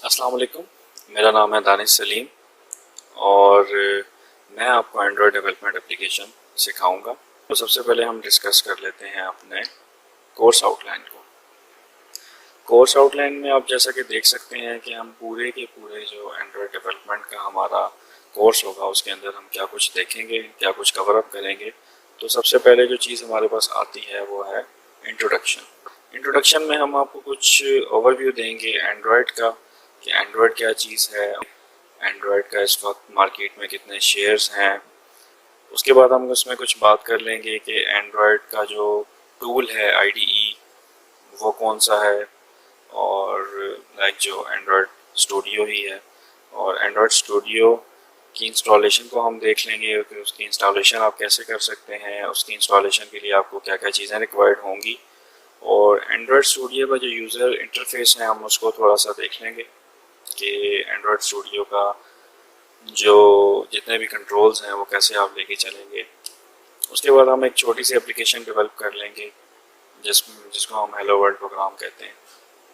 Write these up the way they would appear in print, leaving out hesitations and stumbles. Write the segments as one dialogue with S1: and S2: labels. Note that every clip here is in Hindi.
S1: अस्सलाम वालेकुम। मेरा नाम है दानिश सलीम और मैं आपको एंड्रॉयड डेवलपमेंट एप्लीकेशन सिखाऊंगा। तो सबसे पहले हम डिस्कस कर लेते हैं अपने कोर्स आउटलाइन को। कोर्स आउटलाइन में आप जैसा कि देख सकते हैं कि हम पूरे के पूरे जो एंड्रॉयड डेवलपमेंट का हमारा कोर्स होगा उसके अंदर हम क्या कुछ देखेंगे, क्या कुछ कवर अप करेंगे। तो सबसे पहले जो चीज़ हमारे पास आती है वो है इंट्रोडक्शन। इंट्रोडक्शन में हम आपको कुछ ओवरव्यू देंगे एंड्रॉयड का कि एंड्रॉयड क्या चीज़ है, एंड्रॉयड का इस वक्त मार्केट में कितने शेयर्स हैं। उसके बाद हम उसमें कुछ बात कर लेंगे कि एंड्रॉयड का जो टूल है आईडीई वो कौन सा है, और लाइक जो एंड्रॉयड स्टूडियो ही है, और एंड्रॉयड स्टूडियो की इंस्टॉलेशन को हम देख लेंगे कि उसकी इंस्टॉलेशन आप कैसे कर सकते हैं, उसकी इंस्टॉलेशन के लिए आपको क्या क्या चीज़ें रिक्वायर्ड होंगी, और एंड्रॉयड स्टूडियो का जो यूज़र इंटरफेस है हम उसको थोड़ा सा देख लेंगे कि एंड्रॉयड स्टूडियो का जो जितने भी कंट्रोल्स हैं वो कैसे आप लेके चलेंगे। उसके बाद हम एक छोटी सी एप्लीकेशन डेवलप कर लेंगे जिसको हम हेलो वर्ल्ड प्रोग्राम कहते हैं।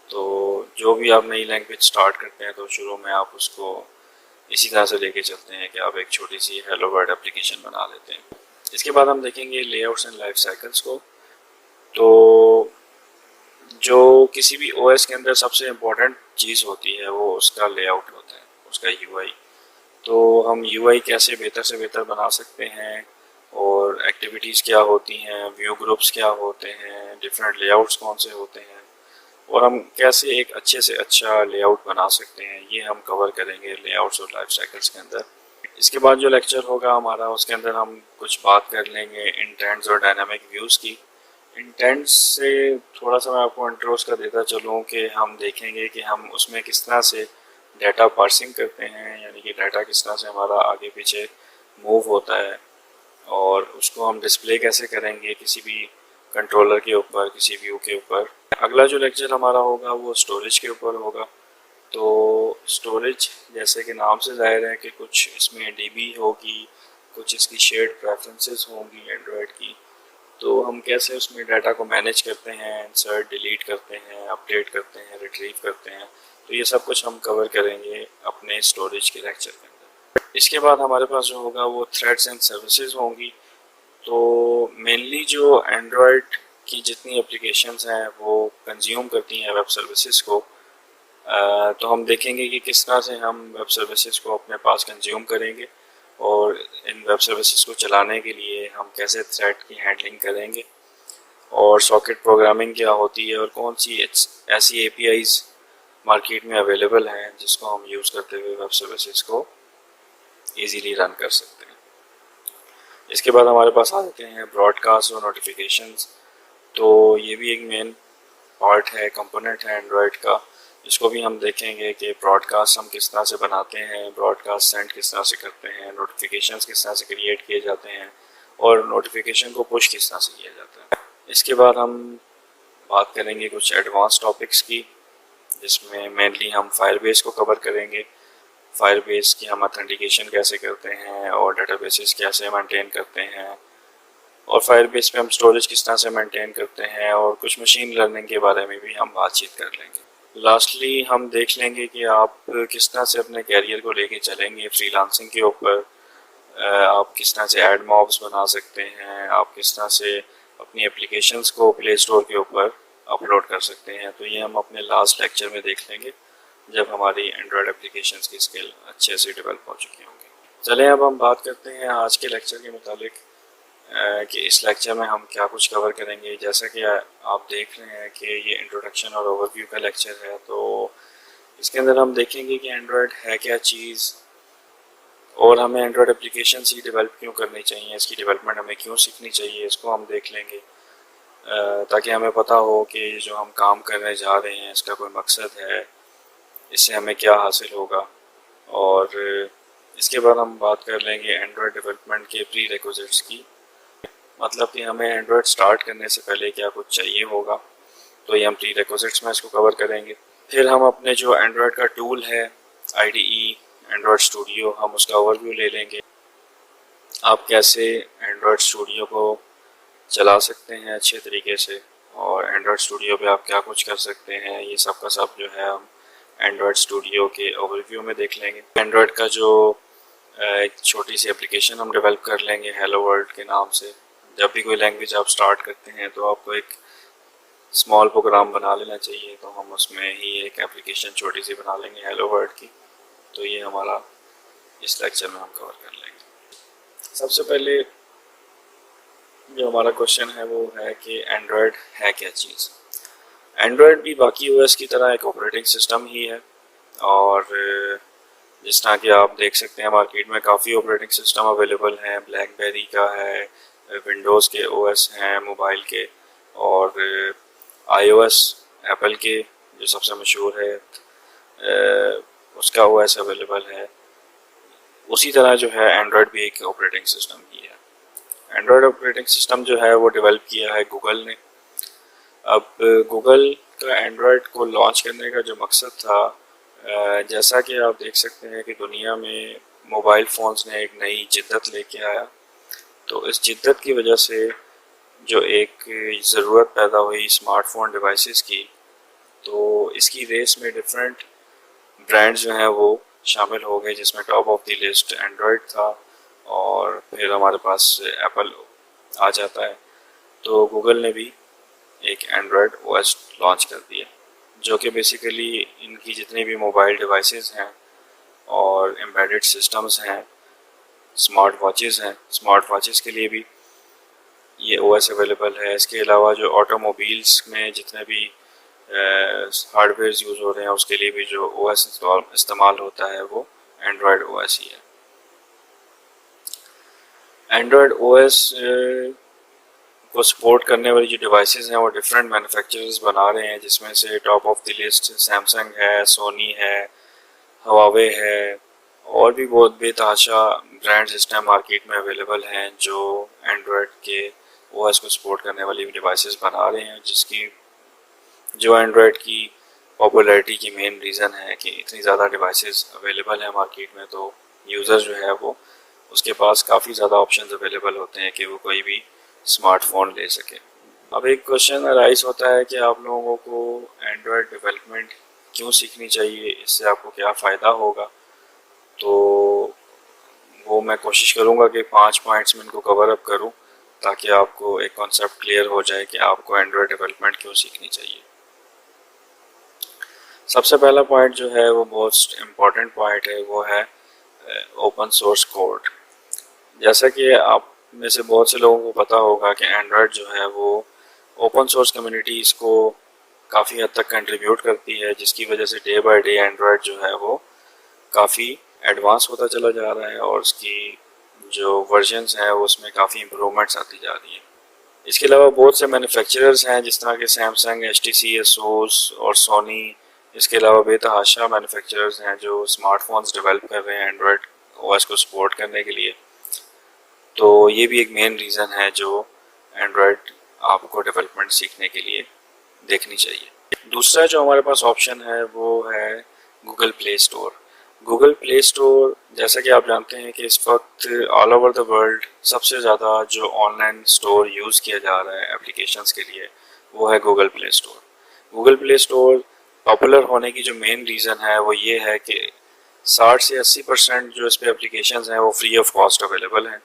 S1: तो जो भी आप नई लैंग्वेज स्टार्ट करते हैं तो शुरू में आप उसको इसी तरह से लेके चलते हैं कि आप एक छोटी सी हेलो वर्ल्ड एप्लीकेशन बना लेते हैं। इसके बाद हम देखेंगे लेआउट्स एंड लाइफ साइकिल्स को। तो जो किसी भी ओएस के अंदर सबसे इम्पोर्टेंट चीज़ होती है वो उसका लेआउट होता है, उसका यूआई। तो हम यूआई कैसे बेहतर से बेहतर बना सकते हैं, और एक्टिविटीज़ क्या होती हैं, व्यू ग्रुप्स क्या होते हैं, डिफरेंट लेआउट्स कौन से होते हैं, और हम कैसे एक अच्छे से अच्छा लेआउट बना सकते हैं, ये हम कवर करेंगे लेआउट्स और लाइफ साइकिल्स के अंदर। इसके बाद जो लेक्चर होगा हमारा उसके अंदर हम कुछ बात कर लेंगे इंटेंट्स और डायनामिक व्यूज़ की। इंटेंट्स से थोड़ा सा मैं आपको इंट्रोस का देता चलूँ कि हम देखेंगे कि हम उसमें किस तरह से डाटा पार्सिंग करते हैं, यानी कि डाटा किस तरह से हमारा आगे पीछे मूव होता है, और उसको हम डिस्प्ले कैसे करेंगे किसी भी कंट्रोलर के ऊपर, किसी व्यू के ऊपर। अगला जो लेक्चर हमारा होगा वो स्टोरेज के ऊपर होगा। तो स्टोरेज जैसे कि नाम से जाहिर है कि कुछ इसमें डीबी होगी, कुछ इसकी शेयर्ड प्रेफरेंसेस होंगी एंड्रॉयड की। तो हम कैसे उसमें डाटा को मैनेज करते हैं, इंसर्ट डिलीट करते हैं, अपडेट करते हैं, रिट्रीव करते हैं। तो ये सब कुछ हम कवर करेंगे अपने स्टोरेज के लेक्चर के अंदर। इसके बाद हमारे पास जो होगा वो थ्रेड्स एंड सर्विसेज होंगी। तो मेनली जो एंड्रॉयड की जितनी एप्लीकेशंस हैं वो कंज्यूम करती हैं वेब सर्विसेज को। तो हम देखेंगे कि किस तरह से हम वेब सर्विसेज को अपने पास कंज्यूम करेंगे, और इन वेब सर्विसेज को चलाने के लिए हम कैसे थ्रेड की हैंडलिंग करेंगे, और सॉकेट प्रोग्रामिंग क्या होती है, और कौन सी ऐसी एपीआईज मार्केट में अवेलेबल हैं जिसको हम यूज़ करते हुए वेब सर्विसेज को इजीली रन कर सकते हैं। इसके बाद हमारे पास आ जाते हैं ब्रॉडकास्ट और नोटिफिकेशंस। तो ये भी एक मेन पार्ट है, कंपोनेंट है एंड्रॉयड का, इसको भी हम देखेंगे कि ब्रॉडकास्ट हम किस तरह से बनाते हैं, ब्रॉडकास्ट सेंड किस तरह से करते हैं, नोटिफिकेशंस किस तरह से क्रिएट किए जाते हैं, और नोटिफिकेशन को पुश किस तरह से किया जाता है। इसके बाद हम बात करेंगे कुछ एडवांस टॉपिक्स की, जिसमें मेनली हम फायरबेस को कवर करेंगे। फायरबेस की हम ऑथेंटिकेशन कैसे करते हैं, और डेटाबेसेस कैसे मेंटेन करते हैं, और फायरबेस पे हम स्टोरेज किस तरह से मेंटेन करते हैं, और कुछ मशीन लर्निंग के बारे में भी हम बातचीत कर लेंगे। लास्टली हम देख लेंगे कि आप किस तरह से अपने कैरियर को लेके चलेंगे फ्रीलांसिंग के ऊपर। आप किस तरह से एड मॉब्स बना सकते हैं, आप किस तरह से अपनी एप्लीकेशंस को प्ले स्टोर के ऊपर अपलोड कर सकते हैं। तो ये हम अपने लास्ट लेक्चर में देख लेंगे जब हमारी एंड्रॉयड एप्लीकेशंस की स्किल अच्छे से डेवलप हो चुकी होंगी। चलें अब हम बात करते हैं आज के लेक्चर के मुतालिक कि इस लेक्चर में हम क्या कुछ कवर करेंगे। जैसा कि आप देख रहे हैं कि ये इंट्रोडक्शन और ओवरव्यू का लेक्चर है, तो इसके अंदर हम देखेंगे कि एंड्रॉयड है क्या चीज़, और हमें एंड्रॉयड एप्लीकेशन ही डेवलप क्यों करनी चाहिए, इसकी डेवलपमेंट हमें क्यों सीखनी चाहिए, इसको हम देख लेंगे ताकि हमें पता हो कि जो हम काम करने जा रहे हैं इसका कोई मकसद है, इससे हमें क्या हासिल होगा। और इसके बाद हम बात कर लेंगे एंड्रॉयड डेवलपमेंट के प्री रिक्विजिट्स की, मतलब कि हमें एंड्रॉयड स्टार्ट करने से पहले क्या कुछ चाहिए होगा। तो ये हम प्री रिक्विजिट्स में इसको कवर करेंगे। फिर हम अपने जो एंड्रॉयड का टूल है आईडीई एंड्रॉयड स्टूडियो, हम उसका ओवरव्यू ले लेंगे। आप कैसे एंड्रॉयड स्टूडियो को चला सकते हैं अच्छे तरीके से, और एंड्रॉयड स्टूडियो पे आप क्या कुछ कर सकते हैं, ये सब का सब जो है हम एंड्रॉयड स्टूडियो के ओवरव्यू में देख लेंगे। एंड्रॉयड का जो एक छोटी सी एप्लीकेशन हम डेवलप कर लेंगे हेलो वर्ल्ड के नाम से। जब भी कोई लैंग्वेज आप स्टार्ट करते हैं तो आपको एक स्मॉल प्रोग्राम बना लेना चाहिए, तो हम उसमें ही एक एप्लीकेशन छोटी सी बना लेंगे हेलो वर्ल्ड की। तो ये हमारा इस लेक्चर में हम कवर कर लेंगे। सबसे पहले जो हमारा क्वेश्चन है वो है कि एंड्रॉयड है क्या चीज़। एंड्रॉयड भी बाकी ओएस की तरह एक ऑपरेटिंग सिस्टम ही है, और जिस तरह कि आप देख सकते हैं मार्केट में काफ़ी ऑपरेटिंग सिस्टम अवेलेबल हैं। ब्लैकबेरी का है, विंडोज़ के ओएस हैं मोबाइल के, और आईओएस एप्पल के जो सबसे मशहूर है उसका ओएस अवेलेबल है। उसी तरह जो है एंड्रॉयड भी एक ऑपरेटिंग सिस्टम ही है। एंड्रॉयड ऑपरेटिंग सिस्टम जो है वो डेवलप किया है गूगल ने। अब गूगल का एंड्रॉयड को लॉन्च करने का जो मकसद था, जैसा कि आप देख सकते हैं कि दुनिया में मोबाइल फ़ोन्स ने एक नई जिद्दत लेके आया, तो इस जिद्दत की वजह से जो एक ज़रूरत पैदा हुई स्मार्टफोन डिवाइसेस की, तो इसकी रेस में डिफरेंट ब्रांड्स जो हैं वो शामिल हो गए, जिसमें top of the list Android था और फिर हमारे पास एप्पल आ जाता है। तो गूगल ने भी एक एंड्रॉयड ओएस लॉन्च कर दिया, जो कि बेसिकली इनकी जितनी भी मोबाइल डिवाइसेस हैं और एम्बेडेड सिस्टम्स हैं, स्मार्ट वॉचेस के लिए भी ये ओएस अवेलेबल है। इसके अलावा जो ऑटोमोबाइल्स में जितने भी हार्डवेयर यूज़ हो रहे हैं उसके लिए भी जो ओएस इस्तेमाल होता है वो एंड्रॉयड ओएस ही है। एंड्रॉयड ओएस को सपोर्ट करने वाली जो डिवाइसेस हैं वो डिफरेंट मैन्युफैक्चरर्स बना रहे हैं, जिसमें से top of the list Samsung है, सोनी है, हवावे है, और भी बहुत बेतहाशा ब्रांड्स इस टाइम मार्केट में अवेलेबल हैं जो एंड्रॉयड के ओएस को सपोर्ट करने वाली डिवाइसेस बना रहे हैं, जिसकी जो एंड्रॉयड की पॉपुलैरिटी की मेन रीज़न है कि इतनी ज़्यादा डिवाइसेस अवेलेबल हैं मार्केट में, तो यूज़र जो है वो उसके पास काफ़ी ज़्यादा ऑप्शंस अवेलेबल होते हैं कि वो कोई भी स्मार्टफोन ले सके। अब एक क्वेश्चन अराइज होता है कि आप लोगों को एंड्रॉयड डेवलपमेंट क्यों सीखनी चाहिए, इससे आपको क्या फ़ायदा होगा। तो वो मैं कोशिश करूँगा कि 5 पॉइंट्स में इनको कवर अप करूँ, ताकि आपको एक कॉन्सेप्ट क्लियर हो जाए कि आपको एंड्रॉयड डेवलपमेंट क्यों सीखनी चाहिए। सबसे पहला पॉइंट जो है वो बहुत इम्पॉर्टेंट पॉइंट है, वो है ओपन सोर्स कोड। जैसा कि आप में से बहुत से लोगों को पता होगा कि एंड्रॉयड जो है वो ओपन सोर्स कम्युनिटी इसको काफ़ी हद तक कंट्रीब्यूट करती है, जिसकी वजह से डे बाय डे एंड्रॉयड जो है वो काफ़ी एडवांस होता चला जा रहा है और उसकी जो वर्जन्स हैं वो उसमें काफ़ी इम्प्रूवमेंट्स आती जा रही है। इसके अलावा बहुत से मैन्युफैक्चरर्स हैं जिस तरह के सैमसंग, HTC, ASUS और सोनी। इसके अलावा बेतहाशा मैन्युफैक्चरर्स हैं जो स्मार्टफोन्स डेवलप कर रहे हैं एंड्रॉयड ओएस को सपोर्ट करने के लिए। तो ये भी एक मेन रीज़न है जो एंड्रॉयड आपको डेवलपमेंट सीखने के लिए देखनी चाहिए। दूसरा जो हमारे पास ऑप्शन है वो है Google play store. Google play store, जैसा कि आप जानते हैं कि इस वक्त ऑल ओवर द वर्ल्ड सबसे ज़्यादा जो ऑनलाइन स्टोर यूज़ किया जा रहा है एप्लीकेशंस के लिए वो है Google play store. Google play store popular होने की जो मेन रीज़न है वो ये है कि 60 से 80% जो इस पर एप्लीकेशंस हैं वो फ्री ऑफ कॉस्ट अवेलेबल हैं,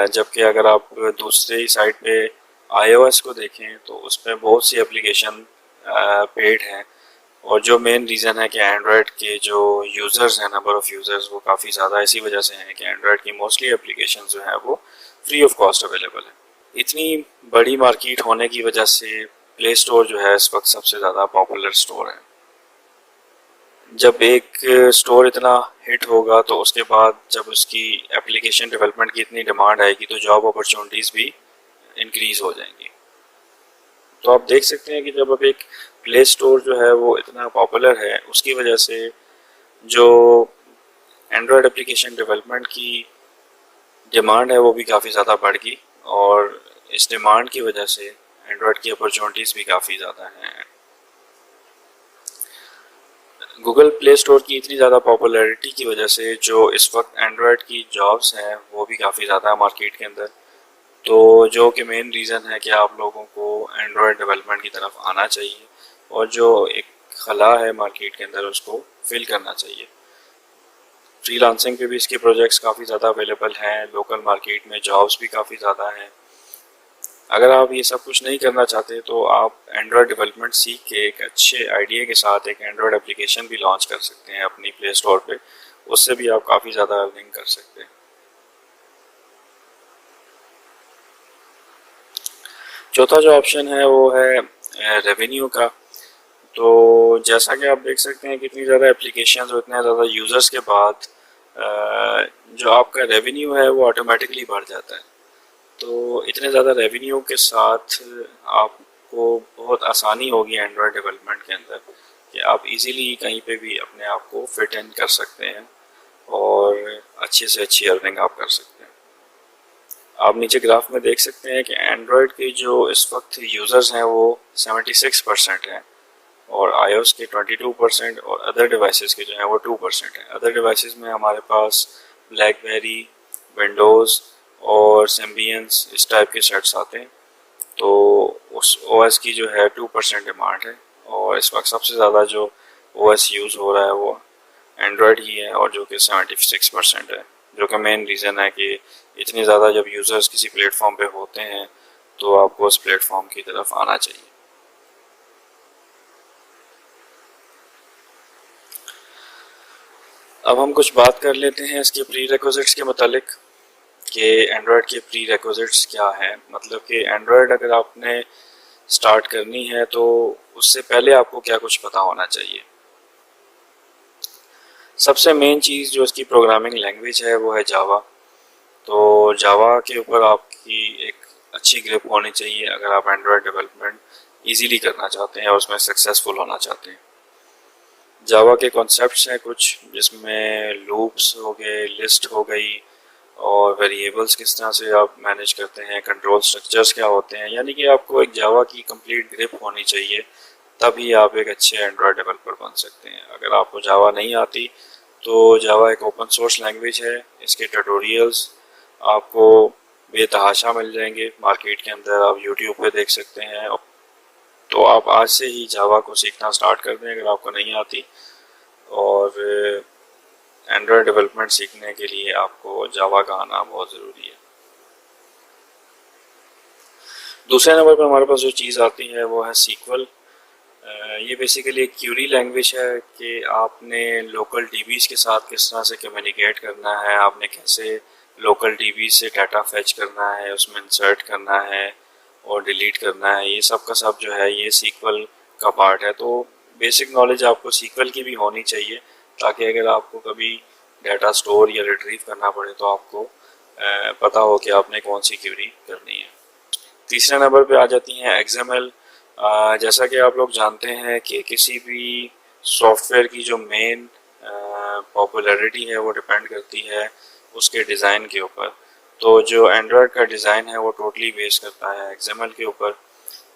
S1: जबकि अगर आप दूसरी साइट पे iOS को देखें तो उसमें बहुत सी एप्लीकेशन पेड हैं। और जो मेन रीज़न है कि एंड्रॉयड के जो यूज़र्स हैं, नंबर ऑफ़ यूज़र्स वो काफ़ी ज़्यादा इसी वजह से हैं कि एंड्रॉयड की मोस्टली एप्लीकेशन जो है वो फ्री ऑफ कॉस्ट अवेलेबल है। इतनी बड़ी मार्केट होने की वजह से प्ले स्टोर जो है इस वक्त सबसे ज़्यादा पॉपुलर स्टोर है। जब एक स्टोर इतना हिट होगा तो उसके बाद जब उसकी एप्लीकेशन डेवलपमेंट की इतनी डिमांड आएगी तो जॉब अपॉर्चुनिटीज़ भी इंक्रीज़ हो जाएंगी। तो आप देख सकते हैं कि जब अब एक प्ले स्टोर जो है वो इतना पॉपुलर है, उसकी वजह से जो एंड्रॉयड एप्लीकेशन डेवलपमेंट की डिमांड है वो भी काफ़ी ज़्यादा बढ़ गई, और इस डिमांड की वजह से एंड्रॉयड की अपॉर्चुनिटीज़ भी काफ़ी ज़्यादा हैं। गूगल प्ले स्टोर की इतनी ज़्यादा पॉपुलैरिटी की वजह से जो इस वक्त एंड्रॉयड की जॉब्स हैं वो भी काफ़ी ज़्यादा मार्केट के अंदर, तो जो कि मेन रीज़न है कि आप लोगों को एंड्रॉयड डेवलपमेंट की तरफ आना चाहिए। और जो एक खला है मार्केट के अंदर उसको फिल करना चाहिए। फ्रीलांसिंग पे भी इसके प्रोजेक्ट्स काफ़ी ज़्यादा अवेलेबल हैं, लोकल मार्केट में जॉब्स भी काफ़ी ज़्यादा हैं। अगर आप ये सब कुछ नहीं करना चाहते तो आप एंड्रॉयड डेवलपमेंट सीख के एक अच्छे आइडिया के साथ एक एंड्रॉयड एप्लीकेशन भी लॉन्च कर सकते हैं अपनी प्ले स्टोर पे। उससे भी आप काफ़ी ज़्यादा अर्निंग कर सकते हैं। चौथा जो ऑप्शन है वो है रेवेन्यू का। तो जैसा कि आप देख सकते हैं कितनी ज़्यादा एप्लीकेशंस और इतने ज़्यादा यूज़र्स के बाद जो आपका रेवेन्यू है वो ऑटोमेटिकली बढ़ जाता है। तो इतने ज़्यादा रेवेन्यू के साथ आपको बहुत आसानी होगी एंड्रॉयड डेवलपमेंट के अंदर कि आप इजीली कहीं पे भी अपने आप को फिट इन कर सकते हैं और अच्छे से अच्छी अर्निंग आप कर सकते हैं। आप नीचे ग्राफ में देख सकते हैं कि एंड्रॉयड के जो इस वक्त यूज़र्स हैं वो 76% हैं और iOS के 22% और अदर डिवाइसेस के जो हैं वो 2% हैं। अदर डिवाइसेस में हमारे पास ब्लैकबेरी, विंडोज़ और सिम्बियंस इस टाइप के सेट्स आते हैं। तो उस OS की जो है 2% डिमांड है और इस वक्त सबसे ज़्यादा जो OS यूज़ हो रहा है वो एंड्रॉयड ही है और जो कि 76% है, जो कि मेन रीज़न है कि इतनी ज़्यादा जब यूज़र्स किसी प्लेटफॉर्म पे होते हैं तो आपको उस प्लेटफॉर्म की तरफ आना चाहिए। अब हम कुछ बात कर लेते हैं इसके प्री रिक्विजिट्स के मतलब कि एंड्रॉयड के प्री रिक्विजिट्स क्या हैं। मतलब कि एंड्रॉयड अगर आपने स्टार्ट करनी है तो उससे पहले आपको क्या कुछ पता होना चाहिए। सबसे मेन चीज़ जो इसकी प्रोग्रामिंग लैंग्वेज है वो है जावा। तो जावा के ऊपर आपकी एक अच्छी ग्रिप होनी चाहिए अगर आप एंड्रॉयड डेवलपमेंट इजीली करना चाहते हैं और उसमें सक्सेसफुल होना चाहते हैं। जावा के कॉन्सेप्ट्स हैं कुछ जिसमें लूप्स हो गए, लिस्ट हो गई और वेरिएबल्स किस तरह से आप मैनेज करते हैं, कंट्रोल स्ट्रक्चर्स क्या होते हैं, यानी कि आपको एक जावा की कंप्लीट ग्रिप होनी चाहिए, तभी आप एक अच्छे एंड्रॉयड डेवलपर बन सकते हैं। अगर आपको जावा नहीं आती तो जावा एक ओपन सोर्स लैंग्वेज है, इसके ट्यूटोरियल्स आपको बेतहाशा मिल जाएंगे मार्केट के अंदर, आप यूट्यूब पे देख सकते हैं। तो आप आज से ही जावा को सीखना स्टार्ट कर दें अगर आपको नहीं आती। और एंड्रॉयड डेवलपमेंट सीखने के लिए आपको जावा का आना बहुत ज़रूरी है। दूसरे नंबर पर हमारे पास जो चीज़ आती है वो है सीक्वल। ये बेसिकली एक क्यूरी लैंग्वेज है कि आपने लोकल डीबीज़ के साथ किस तरह से कम्युनिकेट करना है, आपने कैसे लोकल डीबी से डाटा फैच करना है, उसमें इंसर्ट करना है और डिलीट करना है, ये सब का सब जो है ये सीक्वल का पार्ट है। तो बेसिक नॉलेज आपको सीक्वल की भी होनी चाहिए ताकि अगर आपको कभी डाटा स्टोर या रिट्रीव करना पड़े तो आपको पता हो कि आपने कौन सी क्यूरी करनी है। तीसरे नंबर पे आ जाती हैं XML। जैसा कि आप लोग जानते हैं कि किसी भी सॉफ्टवेयर की जो मेन पॉपुलैरिटी है वो डिपेंड करती है उसके डिज़ाइन के ऊपर। तो जो एंड्रॉयड का डिज़ाइन है वो टोटली बेस करता है XML के ऊपर।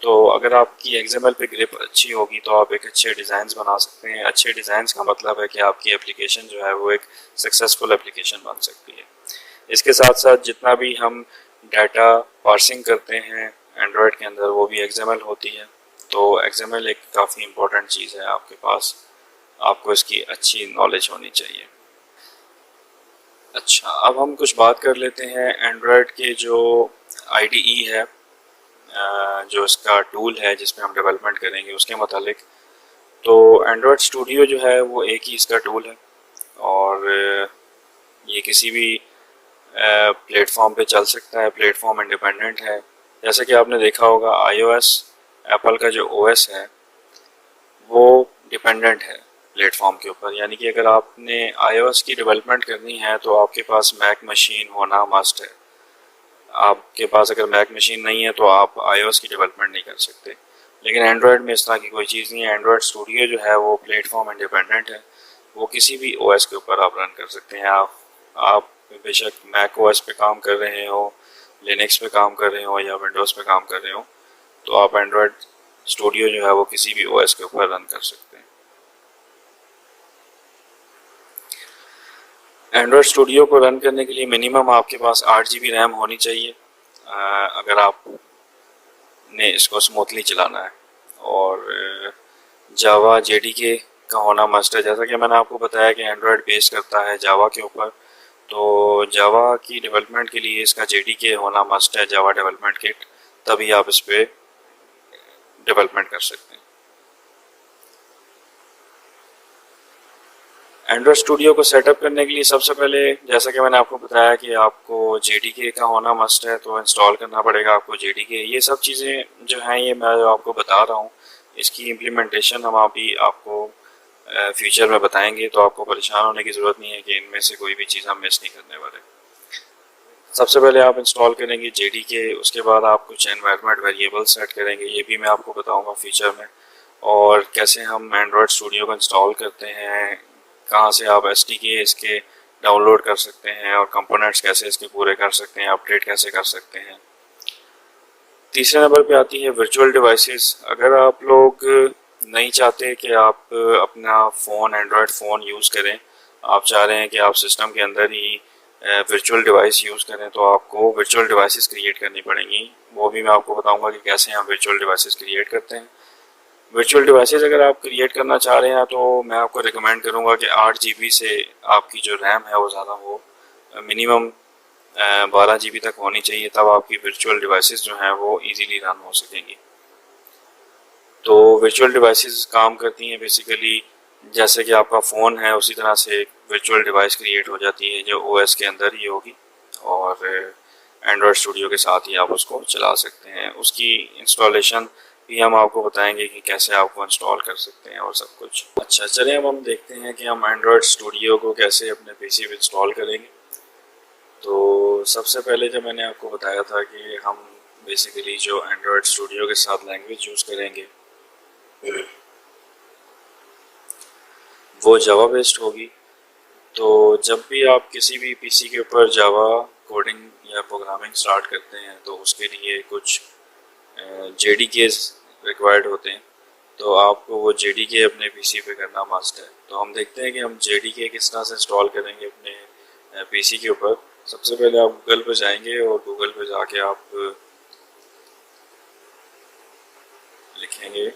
S1: तो अगर आपकी XML पे ग्रिप अच्छी होगी तो आप एक अच्छे डिज़ाइंस बना सकते हैं। अच्छे डिज़ाइंस का मतलब है कि आपकी एप्लीकेशन जो है वो एक सक्सेसफुल एप्लीकेशन बन सकती है। इसके साथ साथ जितना भी हम डाटा पार्सिंग करते हैं एंड्रॉयड के अंदर वो भी XML होती है। तो XML एक काफ़ी इम्पोर्टेंट चीज़ है आपके पास, आपको इसकी अच्छी नॉलेज होनी चाहिए। अच्छा, अब हम कुछ बात कर लेते हैं एंड्रॉयड के जो IDE है, जो इसका टूल है जिसमें हम डेवलपमेंट करेंगे उसके मतलब। तो एंड्रॉयड स्टूडियो जो है वो एक ही इसका टूल है और ये किसी भी प्लेटफॉर्म पे चल सकता है, प्लेटफॉर्म इंडिपेंडेंट है। जैसे कि आपने देखा होगा iOS एप्पल का जो OS है वो डिपेंडेंट है प्लेटफॉर्म के ऊपर, यानी कि अगर आपने iOS की डेवलपमेंट करनी है तो आपके पास मैक मशीन होना मस्ट है। आपके पास अगर मैक मशीन नहीं है तो आप iOS की डेवलपमेंट नहीं कर सकते। लेकिन एंड्रॉयड में इस तरह की कोई चीज़ नहीं है। एंड्रॉयड स्टूडियो जो है वो प्लेटफॉर्म इंडिपेंडेंट है, वो किसी भी OS के ऊपर आप रन कर सकते हैं। आप बेशक मैक OS पे काम कर रहे हो, लिनक्स पे काम कर रहे हो या विंडोज़ पे काम कर रहे हो, तो आप एंड्रॉयड स्टूडियो जो है वो किसी भी OS के ऊपर रन कर सकते हैं। एंड्रॉयड स्टूडियो को रन करने के लिए मिनिमम आपके पास 8 GB रैम होनी चाहिए अगर आपने इसको स्मूथली चलाना है। और जावा जेडीके का होना मस्ट है। जैसा कि मैंने आपको बताया कि एंड्रॉयड बेस करता है जावा के ऊपर, तो जावा की डेवलपमेंट के लिए इसका जेडीके होना मस्ट है, जावा डेवलपमेंट किट, तभी आप इस पर डेवलपमेंट कर सकते हैं। एंड्रॉयड स्टूडियो को सेटअप करने के लिए सबसे पहले, जैसा कि मैंने आपको बताया कि आपको जेडीके का होना मस्ट है, तो इंस्टॉल करना पड़ेगा आपको जेडीके। ये सब चीज़ें जो हैं ये मैं जो आपको बता रहा हूँ, इसकी इम्प्लीमेंटेशन हम अभी आपको फ्यूचर में बताएंगे, तो आपको परेशान होने की ज़रूरत नहीं है कि इनमें से कोई भी चीज़ हम मिस नहीं करने वाले। सबसे पहले आप इंस्टॉल करेंगे जेडीके, उसके बाद आप कुछ एनवायरनमेंट वेरिएबल सेट करेंगे, ये भी मैं आपको बताऊंगा फ्यूचर में। और कैसे हम एंड्रॉयड स्टूडियो को इंस्टॉल करते हैं, कहाँ से आप एसडीके इसके डाउनलोड कर सकते हैं, और कंपोनेंट्स कैसे इसके पूरे कर सकते हैं, अपडेट कैसे कर सकते हैं। तीसरे नंबर पे आती है वर्चुअल डिवाइसेस। अगर आप लोग नहीं चाहते कि आप अपना फ़ोन एंड्रॉयड फ़ोन यूज़ करें, आप चाह रहे हैं कि आप सिस्टम के अंदर ही वर्चुअल डिवाइस यूज़ करें, तो आपको वर्चुअल डिवाइसेस क्रिएट करनी पड़ेंगी। वो भी मैं आपको बताऊंगा कि कैसे हम वर्चुअल डिवाइसेस क्रिएट करते हैं। वर्चुअल डिवाइसेस अगर आप क्रिएट करना चाह रहे हैं तो मैं आपको रिकमेंड करूंगा कि 8 GB से आपकी जो रैम है वो ज़्यादा हो, मिनिमम 12 GB तक होनी चाहिए, तब आपकी वर्चुअल डिवाइसेस जो हैं वो इजीली रन हो सकेंगी। तो वर्चुअल डिवाइसेस काम करती हैं बेसिकली जैसे कि आपका फ़ोन है, उसी तरह से एक वर्चुअल डिवाइस क्रिएट हो जाती है जो ओएस के अंदर ही होगी, और एंड्रॉयड स्टूडियो के साथ ही आप उसको चला सकते हैं। उसकी इंस्टॉलेशन भी हम आपको बताएंगे कि कैसे आपको इंस्टॉल कर सकते हैं और सब कुछ। अच्छा, चलिए अब हम देखते हैं कि हम एंड्रॉयड स्टूडियो को कैसे अपने पीसी पे इंस्टॉल करेंगे। तो सबसे पहले जब मैंने आपको बताया था कि हम बेसिकली जो एंड्रॉयड स्टूडियो के साथ लैंग्वेज यूज़ करेंगे वो जावा बेस्ड होगी। तो जब भी आप किसी भी पीसी के ऊपर जावा कोडिंग या प्रोग्रामिंग स्टार्ट करते हैं तो उसके लिए कुछ जेडीके रिक्वायर्ड होते हैं, तो आपको वो जेडीके अपने पीसी पे करना मस्ट है। तो हम देखते हैं कि हम जेडीके किस तरह से इंस्टॉल करेंगे अपने पीसी के ऊपर। सबसे पहले आप गूगल पे जाएंगे और गूगल पे जाके आप लिखेंगे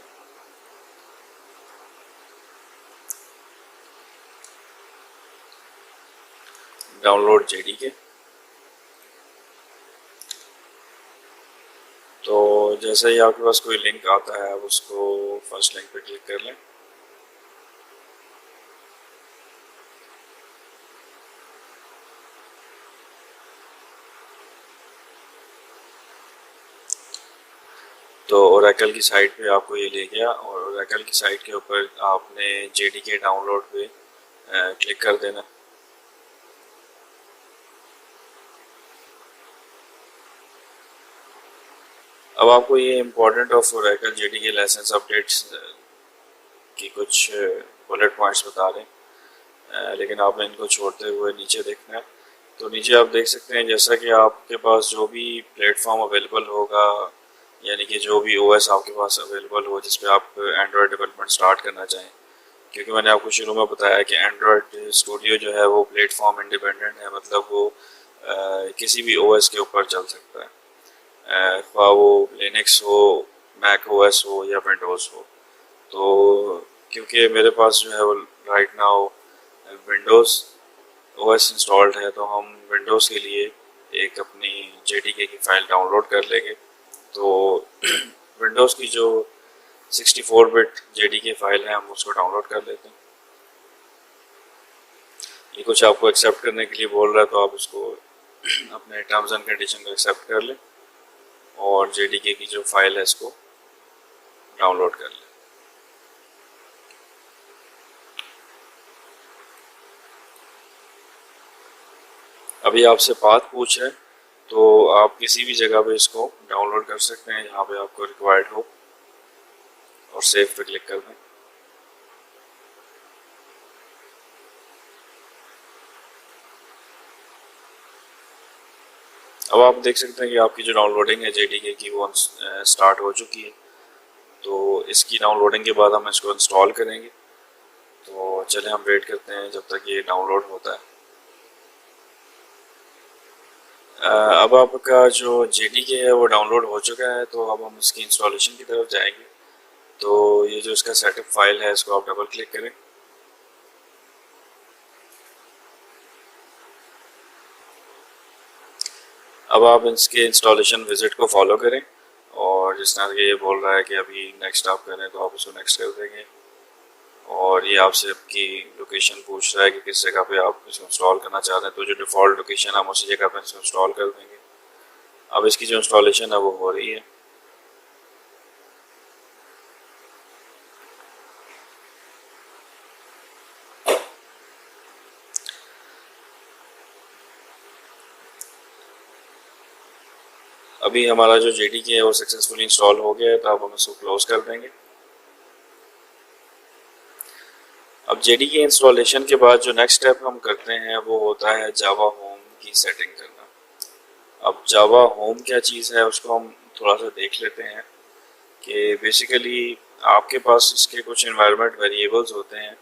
S1: डाउनलोड जेडीके। तो जैसे ही आपके पास कोई लिंक आता है आप उसको फर्स्ट लिंक पे क्लिक कर लें। तो ओरेकल की साइट पे आपको ये ले गया, और ओरेकल की साइट के ऊपर आपने जेडीके डाउनलोड पे क्लिक कर देना। अब आपको ये important of Oracle JDK license updates की कुछ बुलेट पॉइंट्स बता रहे हैं, लेकिन आपने इनको छोड़ते हुए नीचे देखना है। तो नीचे आप देख सकते हैं जैसा कि आपके पास जो भी प्लेटफॉर्म अवेलेबल होगा, यानी कि जो भी ओएस आपके पास अवेलेबल हो जिस पे आप एंड्रॉयड डेवलपमेंट स्टार्ट करना चाहें, क्योंकि मैंने आपको शुरू में बताया कि एंड्रॉयड स्टूडियो जो है वो प्लेटफॉर्म इंडिपेंडेंट है, मतलब वो किसी भी ओएस के ऊपर चल सकता है, ख्वाह वो लिनक्स हो, मैक ओएस हो या विंडोज़ हो। तो क्योंकि मेरे पास जो है वो right now Windows OS installed है, तो हम विंडोज़ के लिए एक अपनी जेडीके की फ़ाइल डाउनलोड कर लेंगे। तो विंडोज़ की जो 64 बिट जेडीके फाइल है हम उसको डाउनलोड कर लेते हैं। ये कुछ आपको एक्सेप्ट करने के लिए बोल रहा है, तो आप उसको अपने टर्म्स एंड कंडीशन को एक्सेप्ट कर लें और जेडीके की जो फाइल है इसको डाउनलोड कर लें। अभी आपसे पाथ पूछ है, तो आप किसी भी जगह पे इसको डाउनलोड कर सकते हैं जहाँ पे आपको रिक्वायर्ड हो, और सेव पे क्लिक कर दें। अब आप देख सकते हैं कि आपकी जो डाउनलोडिंग है जेडीके की वो स्टार्ट हो चुकी है। तो इसकी डाउनलोडिंग के बाद हम इसको इंस्टॉल करेंगे। तो चलिए हम वेट करते हैं जब तक ये डाउनलोड होता है। अब आपका जो जेडीके है वो डाउनलोड हो चुका है, तो अब हम इसकी इंस्टॉलेशन की तरफ जाएंगे। तो ये जो इसका सेटअप फाइल है इसको आप डबल क्लिक करें। अब आप इसके इंस्टॉलेशन विजिट को फॉलो करें और जिस तरह के ये बोल रहा है कि अभी नेक्स्ट आप करें तो आप उसको नेक्स्ट कर देंगे और ये आपसे आपकी लोकेशन पूछ रहा है कि किस जगह पे आप इसको इंस्टॉल करना चाह रहे हैं, तो जो डिफ़ॉल्ट लोकेशन हम उसी जगह पे इसको इंस्टॉल कर देंगे। अब इसकी जो इंस्टॉलेशन है वो हो रही है। अभी हमारा जो JDK है वो सक्सेसफुली इंस्टॉल हो गया है, तो अब हम इसको क्लोज कर देंगे। अब JDK इंस्टॉलेशन के बाद जो नेक्स्ट स्टेप हम करते हैं वो होता है जावा होम की सेटिंग करना। अब जावा होम क्या चीज़ है उसको हम थोड़ा सा देख लेते हैं कि बेसिकली आपके पास इसके कुछ इन्वायरमेंट वेरिएबल्स होते हैं,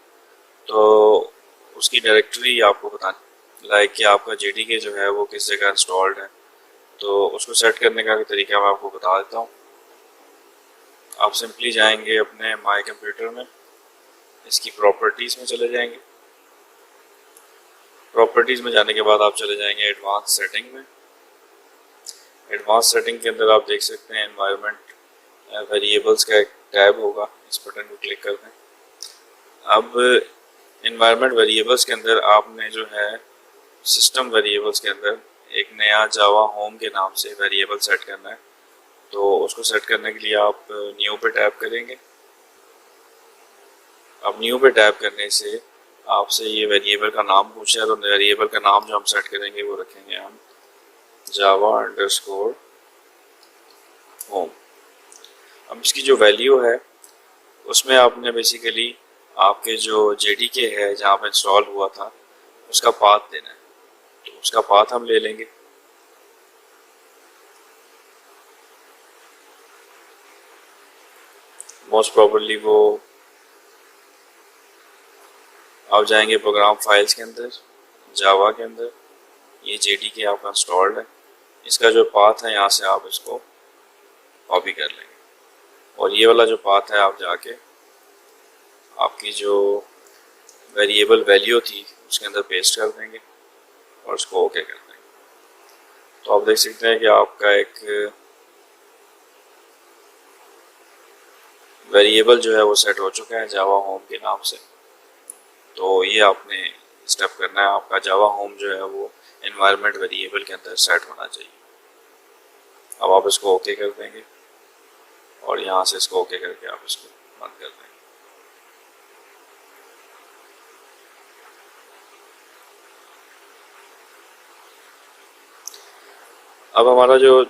S1: तो उसकी डायरेक्टरी आपको बतानी लाइक कि आपका JDK जो है वो किस जगह इंस्टॉल्ड है, तो उसको सेट करने का तरीका मैं आपको बता देता हूँ। आप सिंपली जाएंगे अपने माई कंप्यूटर में, इसकी प्रॉपर्टीज़ में चले जाएंगे। प्रॉपर्टीज़ में जाने के बाद आप चले जाएंगे एडवांस सेटिंग में। एडवांस सेटिंग के अंदर आप देख सकते हैं एनवायरनमेंट वेरिएबल्स का एक टैब होगा, इस बटन को क्लिक कर दें। अब एनवायरनमेंट वेरिएबल्स के अंदर आपने जो है सिस्टम वेरिएबल्स के अंदर एक नया जावा होम के नाम से वेरिएबल सेट करना है, तो उसको सेट करने के लिए आप न्यू पे टैप करेंगे। अब न्यू पे टैप करने से आपसे ये वेरिएबल का नाम पूछा है, तो वेरिएबल का नाम जो हम सेट करेंगे वो रखेंगे हम java_home। अब इसकी जो वैल्यू है उसमें आपने बेसिकली आपके जो JDK है जहाँ पे इंस्टॉल हुआ था उसका पाथ देना है, तो उसका पाथ हम ले लेंगे। मोस्ट प्रोबेबली वो आप जाएंगे प्रोग्राम फाइल्स के अंदर, जावा के अंदर, ये JDK आपका इंस्टॉल्ड है, इसका जो पाथ है यहाँ से आप इसको कॉपी कर लेंगे और ये वाला जो पाथ है आप जाके आपकी जो वेरिएबल वैल्यू थी उसके अंदर पेस्ट कर देंगे और उसको ओके कर देंगे। तो आप देख सकते हैं कि आपका एक वेरिएबल जो है वो सेट हो चुका है जावा होम के नाम से। तो ये आपने स्टेप करना है, आपका जावा होम जो है वो एनवायरनमेंट वेरिएबल के अंदर सेट होना चाहिए। अब आप इसको ओके कर देंगे और यहाँ से इसको ओके करके आप इसको बंद कर देंगे। अब हमारा जो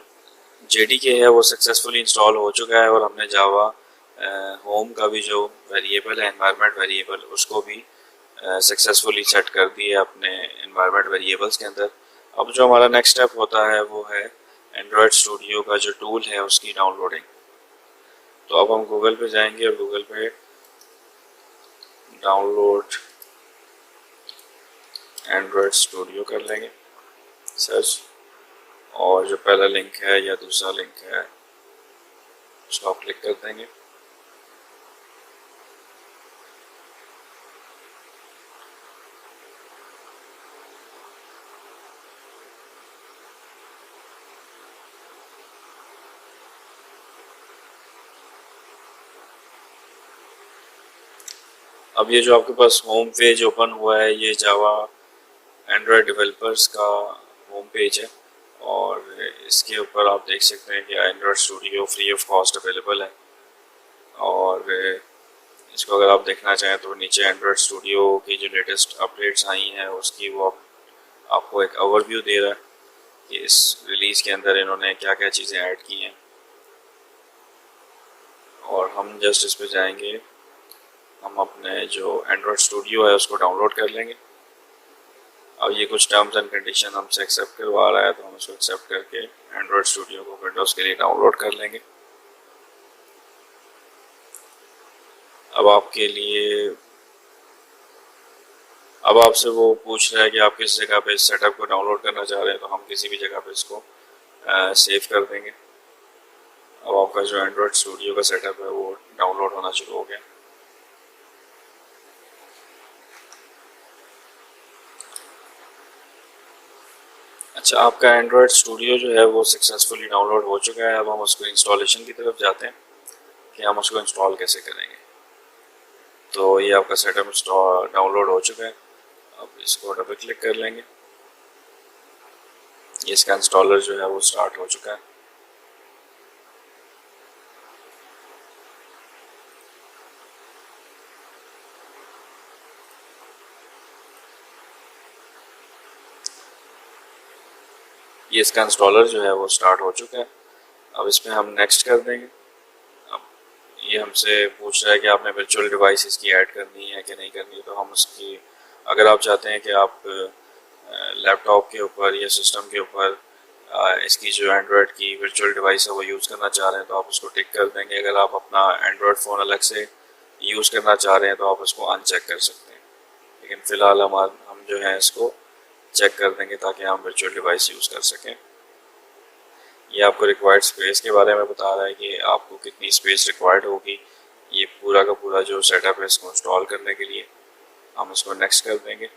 S1: JDK है वो सक्सेसफुली इंस्टॉल हो चुका है और हमने जावा होम का भी जो वेरिएबल है एनवायरनमेंट वेरिएबल उसको भी सक्सेसफुली सेट कर दिए अपने एनवायरनमेंट वेरिएबल्स के अंदर। अब जो हमारा नेक्स्ट स्टेप होता है वो है एंड्रॉयड स्टूडियो का जो टूल है उसकी डाउनलोडिंग। तो अब हम गूगल पे जाएंगे और गूगल पे डाउनलोड एंड्रॉयड स्टूडियो कर लेंगे सर्च, और जो पहला लिंक है या दूसरा लिंक है उसको आप क्लिक कर देंगे। अब ये जो आपके पास होम पेज ओपन हुआ है ये जावा एंड्रॉयड डेवलपर्स का होम पेज है और इसके ऊपर आप देख सकते हैं कि Android studio free of cost available है। और इसको अगर आप देखना चाहें तो नीचे एंड्रॉयड स्टूडियो की जो लेटेस्ट अपडेट्स आई हैं उसकी वो आपको एक ओवरव्यू दे रहा है कि इस रिलीज़ के अंदर इन्होंने क्या क्या चीज़ें ऐड की हैं। और हम जस्ट इस पर जाएंगे, हम अपने जो एंड्रॉयड स्टूडियो है उसको डाउनलोड कर लेंगे। अब ये कुछ टर्म्स एंड कंडीशन हमसे एक्सेप्ट करवा रहा है तो हम इसको एक्सेप्ट करके एंड्रॉयड स्टूडियो को विंडोज़ के लिए डाउनलोड कर लेंगे। अब आपके लिए अब आपसे वो पूछ रहा है कि आप किस जगह पे इस सेटअप को डाउनलोड करना चाह रहे हैं, तो हम किसी भी जगह पे इसको सेव कर देंगे। अब आपका जो एंड्रॉयड स्टूडियो का सेटअप है वो डाउनलोड डाउनलोड होना शुरू हो गया। अच्छा, आपका एंड्रॉयड स्टूडियो जो है वो सक्सेसफुली डाउनलोड हो चुका है। अब हम उसको इंस्टॉलेशन की तरफ जाते हैं कि हम उसको इंस्टॉल कैसे करेंगे। तो ये आपका सेटअप डाउनलोड हो चुका है। अब इसको डबल क्लिक कर लेंगे। ये इसका इंस्टॉलर जो है वो स्टार्ट हो चुका है। ये इसका इंस्टॉलर जो है वो स्टार्ट हो चुका है। अब इसमें हम नेक्स्ट कर देंगे। अब ये हमसे पूछ रहा है कि आपने वर्चुअल डिवाइसेस की ऐड करनी है कि नहीं करनी, तो हम उसकी, अगर आप चाहते हैं कि आप लैपटॉप के ऊपर या सिस्टम के ऊपर इसकी जो एंड्रॉयड की वर्चुअल डिवाइस है वो यूज़ करना चाह रहे हैं तो आप उसको टिक कर देंगे। अगर आप अपना एंड्रॉयड फ़ोन अलग से यूज़ करना चाह रहे हैं तो आप उसको अनचेक कर सकते हैं। लेकिन फ़िलहाल हम जो है इसको चेक कर देंगे ताकि हम वर्चुअल डिवाइस यूज़ कर सकें। ये आपको रिक्वायर्ड स्पेस के बारे में बता रहा है कि आपको कितनी स्पेस रिक्वायर्ड होगी ये पूरा का पूरा जो सेटअप है इसको इंस्टॉल करने के लिए। हम इसको नेक्स्ट कर देंगे।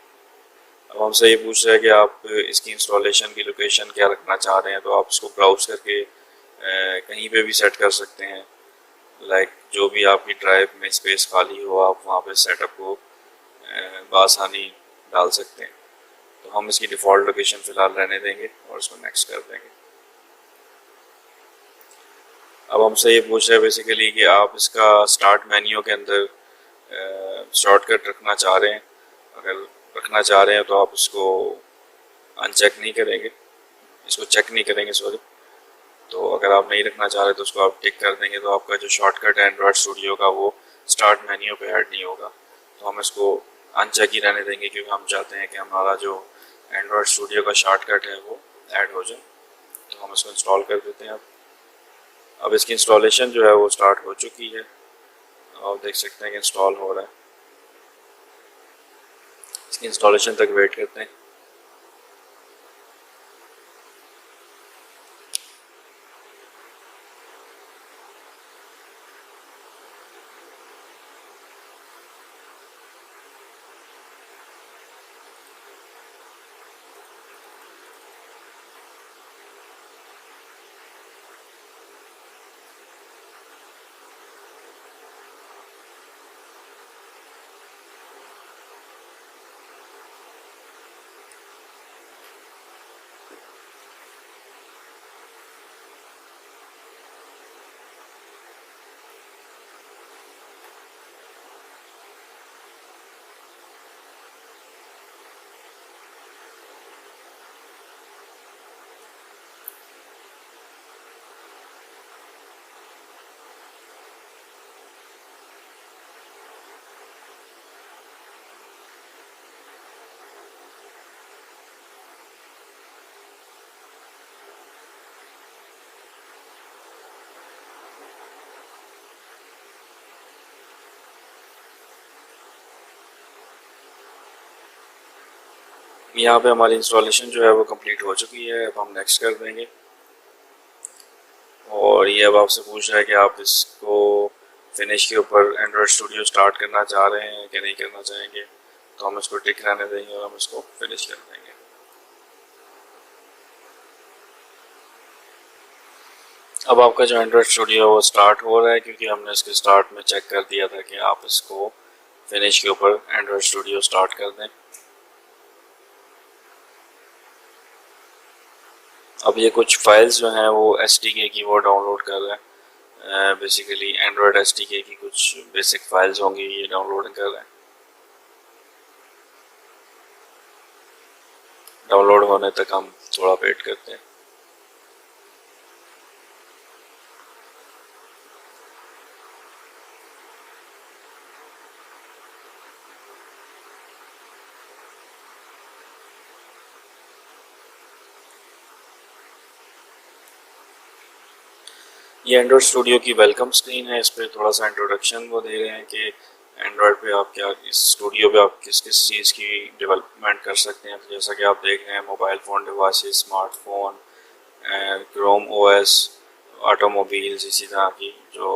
S1: अब हमसे ये पूछ रहा है कि आप इसकी इंस्टॉलेशन की लोकेशन क्या रखना चाह रहे हैं, तो आप इसको ब्राउज करके कहीं पे भी सेट कर सकते हैं। लाइक जो भी आपकी ड्राइव में स्पेस खाली हो आप वहाँ पे सेटअप को बआसानी डाल सकते हैं। तो हम इसकी डिफ़ॉल्ट लोकेशन फ़िलहाल रहने देंगे और इसको नेक्स्ट कर देंगे। अब हमसे ये पूछ रहे हैं बेसिकली कि आप इसका स्टार्ट मेन्यू के अंदर शॉर्टकट रखना चाह रहे हैं। अगर रखना चाह रहे हैं तो आप इसको अनचेक नहीं करेंगे, इसको चेक नहीं करेंगे सॉरी। तो अगर आप नहीं रखना चाह रहे तो उसको आप टिक कर देंगे तो आपका जो शॉर्टकट है एंड्रॉयड स्टूडियो का वो स्टार्ट मेन्यू पे ऐड नहीं होगा। तो हम इसको अनचेक ही रहने देंगे क्योंकि हम चाहते हैं कि हमारा जो एंड्रॉयड स्टूडियो का शॉर्टकट है वो ऐड हो जाए। तो हम इसको इंस्टॉल कर देते हैं। अब इसकी इंस्टॉलेशन जो है वो स्टार्ट हो चुकी है। आप देख सकते हैं कि इंस्टॉल हो रहा है। इसकी इंस्टॉलेशन तक वेट करते हैं। यहाँ पे हमारी इंस्टॉलेशन जो है वो कंप्लीट हो चुकी है। अब हम नेक्स्ट कर देंगे। और ये अब आपसे पूछ रहा है कि आप इसको फिनिश के ऊपर एंड्रॉयड स्टूडियो स्टार्ट करना चाह रहे हैं कि नहीं करना चाहेंगे। तो हम इसको टिक रहने देंगे और हम इसको फिनिश कर देंगे। अब आपका जो एंड्रॉयड स्टूडियो वो स्टार्ट हो रहा है क्योंकि हमने इसके स्टार्ट में चेक कर दिया था कि आप इसको फिनिश के ऊपर एंड्रॉयड स्टूडियो स्टार्ट कर दें। अब ये कुछ फाइल्स जो हैं वो SDK की वो डाउनलोड कर रहा है। बेसिकली एंड्रॉयड SDK की कुछ बेसिक फाइल्स होंगी ये डाउनलोड कर रहा है। डाउनलोड होने तक हम थोड़ा वेट करते हैं। ये एंड्रॉयड स्टूडियो की वेलकम स्क्रीन है। इस पर थोड़ा सा इंट्रोडक्शन वो दे रहे हैं कि एंड्रॉयड पे आप क्या, इस स्टूडियो पे आप किस किस चीज़ की डेवलपमेंट कर सकते हैं। तो जैसा कि आप देख रहे हैं mobile phone devices, smartphone, Chrome OS, automobiles, इसी तरह की जो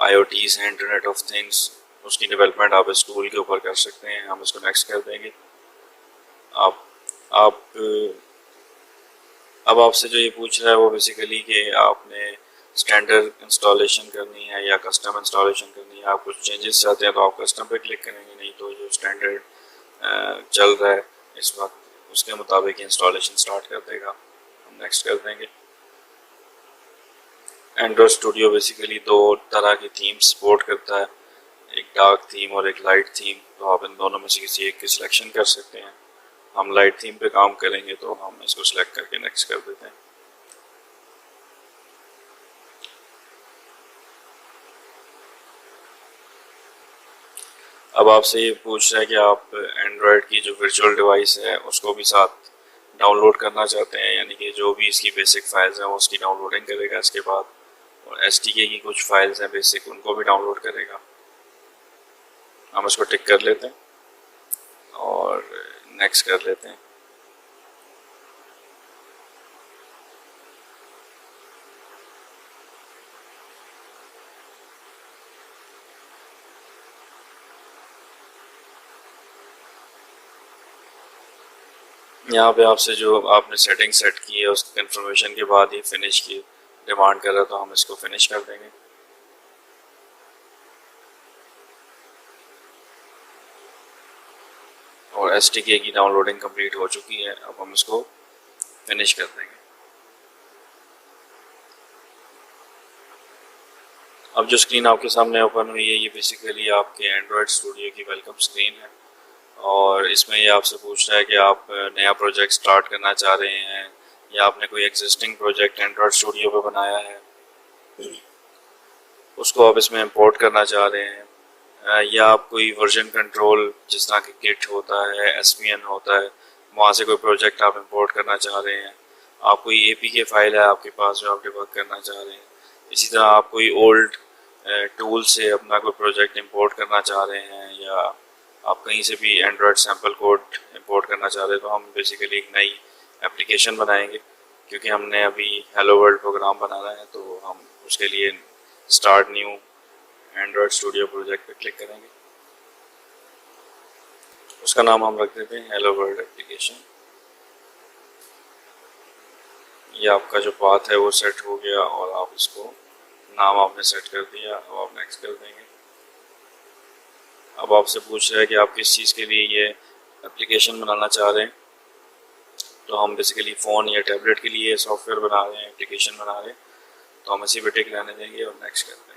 S1: IoTs हैं, इंटरनेट ऑफ थिंग्स, उसकी डेवलपमेंट आप इस टूल के ऊपर कर सकते हैं। हम इसको नेक्स्ट कर देंगे। आप आप अब आपसे जो ये पूछ रहा है वो बेसिकली कि आपने स्टैंडर्ड इंस्टॉलेशन करनी है या कस्टम इंस्टॉलेशन करनी है। आप कुछ चेंजेस चाहते हैं तो आप कस्टम पे क्लिक करेंगे, नहीं तो जो स्टैंडर्ड चल रहा है इस वक्त उसके मुताबिक इंस्टॉलेशन स्टार्ट कर देगा। हम नेक्स्ट कर देंगे। एंड्रॉयड स्टूडियो बेसिकली दो तरह की थीम सपोर्ट करता है, एक डार्क थीम और एक लाइट थीम। तो आप इन दोनों में से किसी एक की सिलेक्शन कर सकते हैं। हम लाइट थीम पे काम करेंगे तो हम इसको सिलेक्ट करके नेक्स्ट कर देते हैं। अब आपसे ये पूछ रहा है कि आप एंड्रॉयड की जो वर्चुअल डिवाइस है उसको भी साथ डाउनलोड करना चाहते हैं, यानी कि जो भी इसकी बेसिक फाइल्स हैं वो उसकी डाउनलोडिंग करेगा इसके बाद, और SDK की कुछ फाइल्स हैं बेसिक उनको भी डाउनलोड करेगा। हम इसको टिक कर लेते हैं और नेक्स्ट कर लेते हैं। यहाँ पे आपसे जो आपने सेटिंग सेट की है उसकी कंफर्मेशन के बाद ही फिनिश की डिमांड कर रहा है, तो हम इसको फिनिश कर देंगे। और SDK की डाउनलोडिंग कंप्लीट हो चुकी है, अब हम इसको फिनिश कर देंगे। अब जो स्क्रीन आपके सामने ओपन हुई है ये बेसिकली आपके एंड्रॉयड स्टूडियो की वेलकम स्क्रीन है, और इसमें ये आपसे पूछ रहा है कि आप नया प्रोजेक्ट स्टार्ट करना चाह रहे हैं या आपने कोई एग्जिस्टिंग प्रोजेक्ट एंड्रॉयड स्टूडियो पे बनाया है उसको आप इसमें इंपोर्ट करना चाह रहे हैं, या आप कोई वर्जन कंट्रोल जिस तरह की गिट होता है, SVN होता है, वहाँ से कोई प्रोजेक्ट आप इंपोर्ट करना चाह रहे हैं। आप कोई APK फाइल है आपके पास जो आप डिबग करना चाह रहे हैं। इसी तरह आप कोई ओल्ड टूल से अपना कोई प्रोजेक्ट इंपोर्ट करना चाह रहे हैं, या आप कहीं से भी एंड्रॉयड सैम्पल कोड इंपोर्ट करना चाह रहे हैं, तो हम बेसिकली एक नई एप्लीकेशन बनाएंगे। क्योंकि हमने अभी हेलो वर्ल्ड प्रोग्राम बनाना है तो हम उसके लिए start new Android studio project पे क्लिक करेंगे। उसका नाम हम रख देते हैं हेलो वर्ल्ड एप्लीकेशन। ये आपका जो पाथ है वो सेट हो गया और आप इसको नाम आपने सेट कर दिया। अब आप नेक्स्ट कर देंगे। अब आपसे पूछ रहा है कि आप किस चीज़ के लिए ये एप्लीकेशन बनाना चाह रहे हैं, तो हम बेसिकली फ़ोन या टैबलेट के लिए सॉफ्टवेयर बना रहे हैं, एप्लीकेशन बना रहे हैं, तो हम इसी पे टिक रहने देंगे और नेक्स्ट कर देंगे।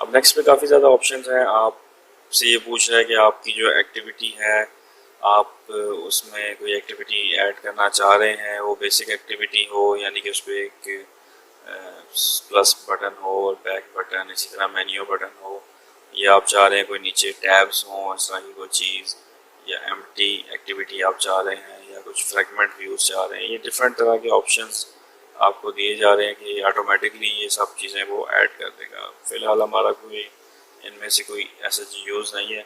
S1: अब नेक्स्ट पे काफ़ी ज़्यादा ऑप्शंस हैं। आपसे ये पूछ रहा है कि आपकी जो एक्टिविटी है आप उसमें कोई एक्टिविटी ऐड करना चाह रहे हैं, वो बेसिक एक्टिविटी हो, यानी कि उस पर एक प्लस बटन हो और बैक बटन, इसी तरह मेन्यू बटन हो, या आप चाह रहे हैं कोई नीचे टैब्स हों इस तरह की कोई चीज़, या एम्प्टी एक्टिविटी आप चाह रहे हैं, या कुछ फ्रेगमेंट व्यूज़ चाह रहे हैं। ये डिफरेंट तरह के ऑप्शंस आपको दिए जा रहे हैं कि ऑटोमेटिकली ये सब चीज़ें वो ऐड कर देगा। फ़िलहाल हमारा कोई इनमें से कोई ऐसा यूज़ नहीं है,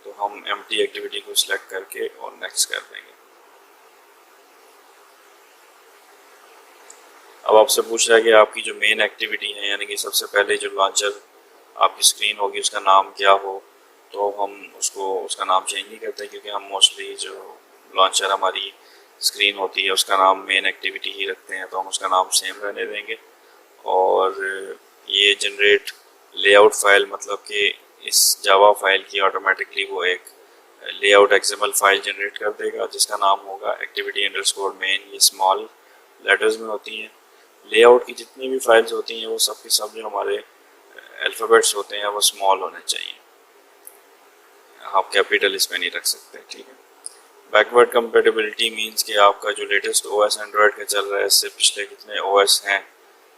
S1: तो हम एम्प्टी एक्टिविटी को सिलेक्ट करके और नेक्स्ट कर देंगे। अब आपसे पूछ रहा है कि आपकी जो मेन एक्टिविटी है, यानी कि सबसे पहले जो लॉन्चर आपकी स्क्रीन होगी उसका नाम क्या हो, तो हम उसका नाम चेंज नहीं करते, क्योंकि हम मोस्टली जो लॉन्चर हमारी स्क्रीन होती है उसका नाम मेन एक्टिविटी ही रखते हैं, तो हम उसका नाम सेम रहने देंगे। और ये जनरेट लेआउट फाइल, मतलब कि इस जावा फाइल की ऑटोमेटिकली वो एक लेआउट XML फाइल जनरेट कर देगा जिसका नाम होगा activity_main। ये स्मॉल लेटर्स में होती हैं। लेआउट की जितनी भी फाइल्स होती हैं वो सब के सब जो हमारे अल्फ़ाबेट्स होते हैं वो स्मॉल होने चाहिए, आप कैपिटल इसमें नहीं रख सकते, ठीक है। बैकवर्ड कंपेटिबिलिटी मींस कि आपका जो लेटेस्ट OS एंड्रॉयड का चल रहा है इससे पिछले कितने OS हैं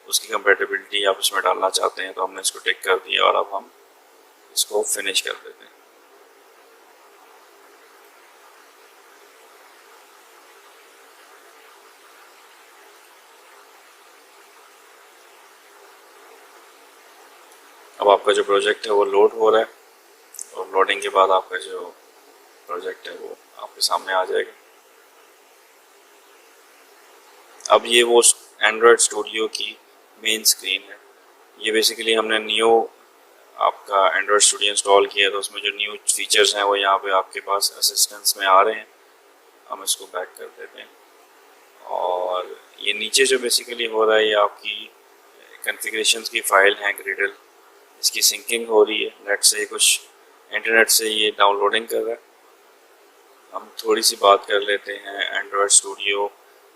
S1: उसकी कंपेटिबिलिटी आप इसमें डालना चाहते हैं, तो हमने इसको टिक कर दिया और अब हम इसको फिनिश कर देते हैं। अब आपका जो प्रोजेक्ट है वो लोड हो रहा है, और लोडिंग के बाद आपका जो प्रोजेक्ट है वो आपके सामने आ जाएगा। अब ये वो एंड्रॉयड स्टूडियो की मेन स्क्रीन है। ये बेसिकली हमने न्यू आपका एंड्रॉयड स्टूडियो इंस्टॉल किया तो उसमें जो न्यू फीचर्स हैं वो यहाँ पे आपके पास असिस्टेंस में आ रहे हैं। हम इसको बैक कर देते हैं और ये नीचे जो बेसिकली हो रहा है ये आपकी कॉन्फ़िगरेशंस की फ़ाइल है ग्रेडल, इसकी सिंकिंग हो रही है नेट से, कुछ इंटरनेट से ये डाउनलोडिंग कर रहा है। हम थोड़ी सी बात कर लेते हैं एंड्रॉयड स्टूडियो